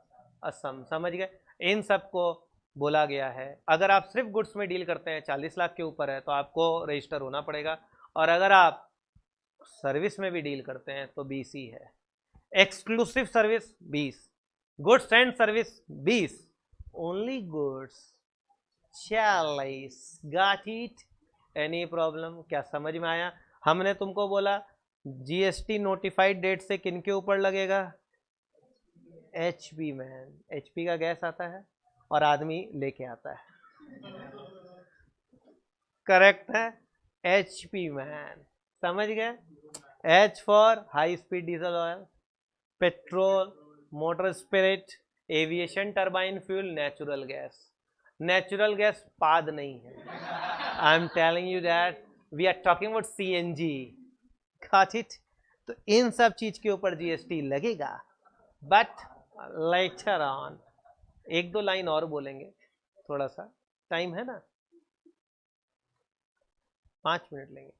Assam. समझ गए? इन सबको बोला गया है। अगर आप सिर्फ गुड्स में डील करते हैं 40 लाख के ऊपर है तो आपको रजिस्टर होना पड़ेगा, और अगर आप सर्विस में भी डील करते हैं तो 20 ही है। Exclusive service 20, goods and service 20, only goods 40। Got it? Any problem? क्या समझ में आया? हमने तुमको बोला जीएसटी नोटिफाइड डेट से किन के ऊपर लगेगा? HP man. एचपी का गैस आता है और आदमी लेके आता है, करेक्ट है? एचपी मैन, समझ गए? H for high speed diesel oil, petrol, motor spirit, aviation turbine fuel, natural gas. Natural gas पाद नहीं है, I am telling you that we are talking about CNG. Got it? तो इन सब चीज के ऊपर जीएसटी लगेगा, बट लेटर ऑन। एक दो लाइन और बोलेंगे, थोड़ा सा टाइम है ना, 5 मिनट लेंगे।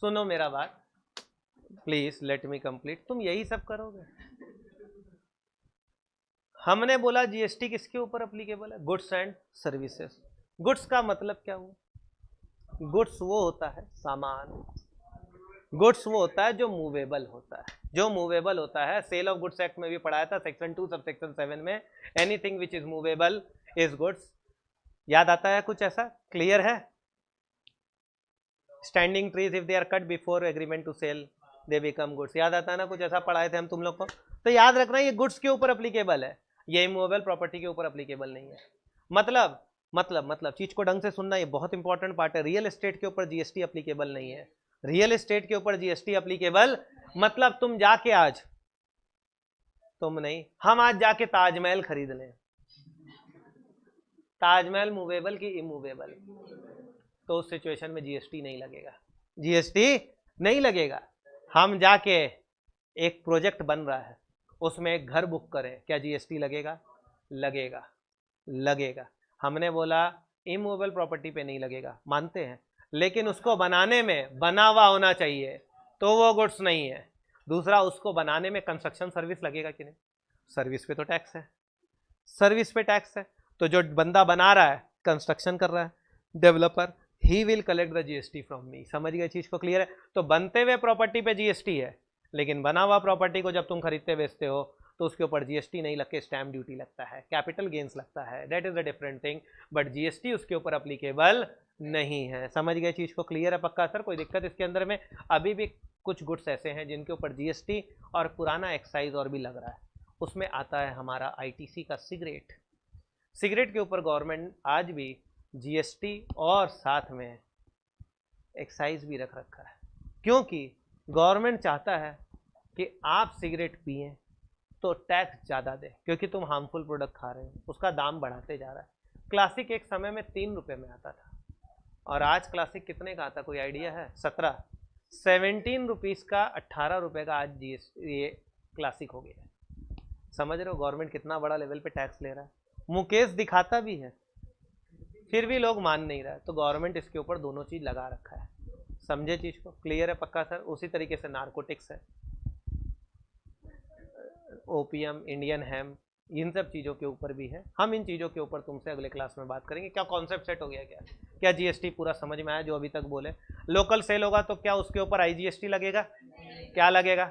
सुनो मेरा बात, प्लीज लेट मी कंप्लीट। तुम यही सब करोगे? हमने बोला जीएसटी किसके ऊपर अप्लीकेबल है? Goods and services. गुड्स का मतलब क्या हुआ? गुड्स वो होता है सामान, गुड्स वो होता है जो मूवेबल होता है, जो मूवेबल होता है। सेल ऑफ गुड्स एक्ट में भी पढ़ाया था सेक्शन 2 सबसेक्शन 7 में, anything which is movable is goods. याद आता है कुछ ऐसा? क्लियर है? Standing trees if they are cut before agreement to sell they become goods. याद आता है ना? कुछ ऐसा पढ़ाए थे हम तुम लोग को। तो याद रखना ये गुड्स के ऊपर अप्लीकेबल है, ये इमूवेबल प्रॉपर्टी के ऊपर अप्लीकेबल नहीं है। मतलब चीज को ढंग से सुनना, ये बहुत इंपॉर्टेंट पार्ट है। रियल एस्टेट के ऊपर जीएसटी अप्लीकेबल नहीं है। रियल एस्टेट के ऊपर जीएसटी अप्लीकेबल मतलब तुम जाके आज, तुम नहीं, हम आज जाके ताजमहल खरीद लें, ताजमहल मूवेबल की इमूवेबल, तो उस सिचुएशन में जीएसटी नहीं लगेगा, जीएसटी नहीं लगेगा। हम जाके एक प्रोजेक्ट बन रहा है, उसमें एक घर बुक करें, क्या जीएसटी लगेगा? लगेगा, लगेगा। हमने बोला इमूवेबल प्रॉपर्टी पे नहीं लगेगा, मानते हैं, लेकिन उसको बनाने में बना हुआ होना चाहिए, तो वो गुड्स नहीं है। दूसरा, उसको बनाने में कंस्ट्रक्शन सर्विस लगेगा कि नहीं? सर्विस पे तो टैक्स है, सर्विस पे टैक्स है। तो जो बंदा बना रहा है, कंस्ट्रक्शन कर रहा है, developer, he will collect the GST from me. समझ गए चीज को? क्लियर है? तो बनते हुए प्रॉपर्टी पे जीएसटी है, लेकिन बना हुआ प्रॉपर्टी को जब तुम खरीदते बेचते हो तो उसके ऊपर जीएसटी नहीं लग के स्टैम्प ड्यूटी लगता है, कैपिटल गेन्स लगता है, that is a different thing, but GST उसके ऊपर अप्लीकेबल नहीं है। समझ गए चीज को? क्लियर है? पक्का सर? कोई दिक्कत इसके अंदर में? अभी भी कुछ गुड्स ऐसे हैं जिनके ऊपर जीएसटी और पुराना एक्साइज और भी लग रहा है। उसमें आता है हमारा आईटीसी का सिगरेट। सिगरेट के ऊपर गवर्नमेंट आज भी जीएसटी और साथ में एक्साइज भी रख रखा है, क्योंकि गवर्नमेंट चाहता है कि आप सिगरेट पिए तो टैक्स ज़्यादा दे, क्योंकि तुम हार्मफुल प्रोडक्ट खा रहे हो, उसका दाम बढ़ाते जा रहा है। क्लासिक एक समय में 3 रुपये में आता था, और आज क्लासिक कितने का आता? कोई आइडिया है? 17 रुपीज़ का, 18 रुपये का आज ये क्लासिक हो गया है। समझ रहे हो गवर्नमेंट कितना बड़ा लेवल पे टैक्स ले रहा है? मुकेश दिखाता भी है, फिर भी लोग मान नहीं रहा है, तो गवर्नमेंट इसके ऊपर दोनों चीज़ लगा रखा है। समझे चीज़ को? क्लियर है? पक्का सर? उसी तरीके से नार्कोटिक्स है, ओपीएम, इंडियन हेम, इन सब चीज़ों के ऊपर भी है। हम इन चीज़ों के ऊपर तुमसे अगले क्लास में बात करेंगे। क्या कॉन्सेप्ट सेट हो गया? क्या जीएसटी पूरा समझ में आया जो अभी तक बोले? लोकल सेल होगा तो क्या उसके ऊपर आईजीएसटी लगेगा? क्या लगेगा?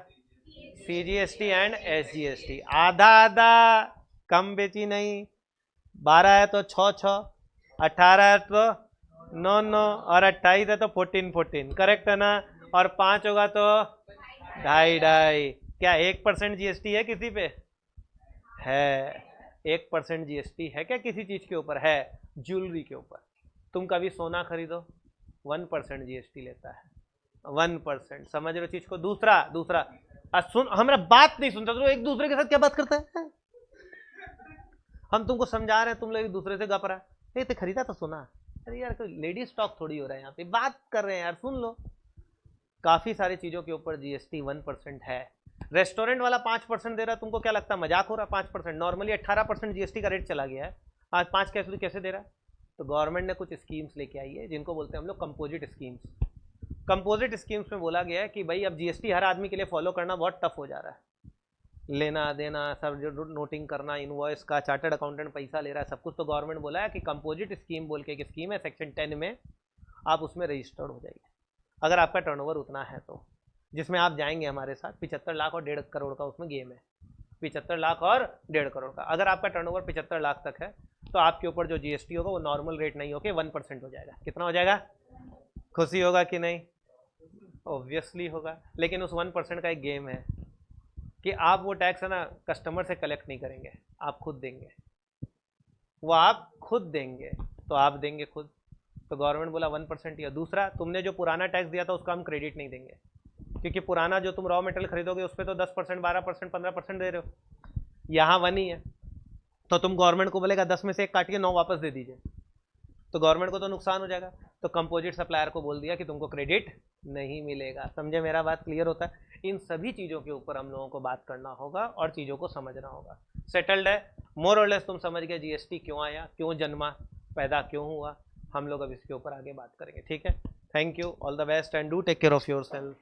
CGST and SGST. आधा आधा, कम बेची नहीं। 12 है तो 6, 18 है तो 9, और 28 है तो 14, करेक्ट है ना? और 5 होगा तो 2.5। क्या 1% जीएसटी है किसी पे? है। 1% जीएसटी है क्या किसी चीज के ऊपर? है, ज्वेलरी के ऊपर। तुम कभी सोना खरीदो, 1% जीएसटी लेता है, 1%। समझ रहे हो चीज को? दूसरा सुन, हमारा बात नहीं सुनता तो एक दूसरे के साथ क्या बात करता है? हम तुमको समझा रहे हैं, तुम लोग एक दूसरे से गप रहा है, तो खरीदा तो सोना। अरे यार, कोई लेडीज टॉक थोड़ी हो रहा है यहाँ पे, बात कर रहे हैं यार, सुन लो। काफ़ी सारी चीज़ों के ऊपर जीएसटी 1% है। रेस्टोरेंट वाला 5% दे रहा है, तुमको क्या लगता है मजाक हो रहा है? 5%, नॉर्मली 18% जीएसटी का रेट चला गया है, आज 5 कैसे दे रहा है? तो गवर्नमेंट ने कुछ स्कीम्स लेके आई है जिनको बोलते हैं हम लोग कंपोजिट स्कीम्स। कंपोजिट स्कीम्स में बोला गया है कि भाई अब जीएसटी हर आदमी के लिए फॉलो करना बहुत टफ हो जा रहा है, लेना देना सब जो नोटिंग करना, इनवॉइस का, चार्टर्ड अकाउंटेंट पैसा ले रहा है, सब कुछ। तो गवर्नमेंट बोला है कि कंपोजिट स्कीम बोल के एक स्कीम है सेक्शन 10 में, आप उसमें रजिस्टर्ड हो जाइए अगर आपका टर्नओवर उतना है तो, जिसमें आप जाएंगे हमारे साथ। 75 लाख और 1.5 करोड़ का उसमें गेम है, 75 लाख और 1.5 करोड़ का। अगर आपका टर्नओवर 75 लाख तक है तो आपके ऊपर जो जीएसटी होगा वो नॉर्मल रेट नहीं होके 1% हो जाएगा। कितना हो जाएगा? खुशी होगा कि नहीं? ऑब्वियसली होगा। लेकिन उस 1% का एक गेम है कि आप वो टैक्स है ना कस्टमर से कलेक्ट नहीं करेंगे, आप खुद देंगे, वो आप खुद देंगे, तो आप देंगे खुद। तो गवर्नमेंट बोला 1%। या दूसरा, तुमने जो पुराना टैक्स दिया था उसका हम क्रेडिट नहीं देंगे, क्योंकि पुराना जो तुम रॉ मटेरियल खरीदोगे उस पर तो 10%, 12%, 15% दे रहे हो, यहाँ 1 ही है। तो तुम गवर्नमेंट को बोलेगा 10 में से 1 काट के 9 वापस दे दीजिए, तो गवर्नमेंट को तो नुकसान हो जाएगा। तो कंपोजिट सप्लायर को बोल दिया कि तुमको क्रेडिट नहीं मिलेगा। समझे? मेरा बात क्लियर होता है? इन सभी चीज़ों के ऊपर हम लोगों को बात करना होगा और चीज़ों को समझना होगा। सेटल्ड है? मोर और लेस तुम समझ गए जीएसटी क्यों आया, क्यों जन्मा, पैदा क्यों हुआ। हम लोग अब इसके ऊपर आगे बात करेंगे, ठीक है? Thank you, all the best and do take care of your self.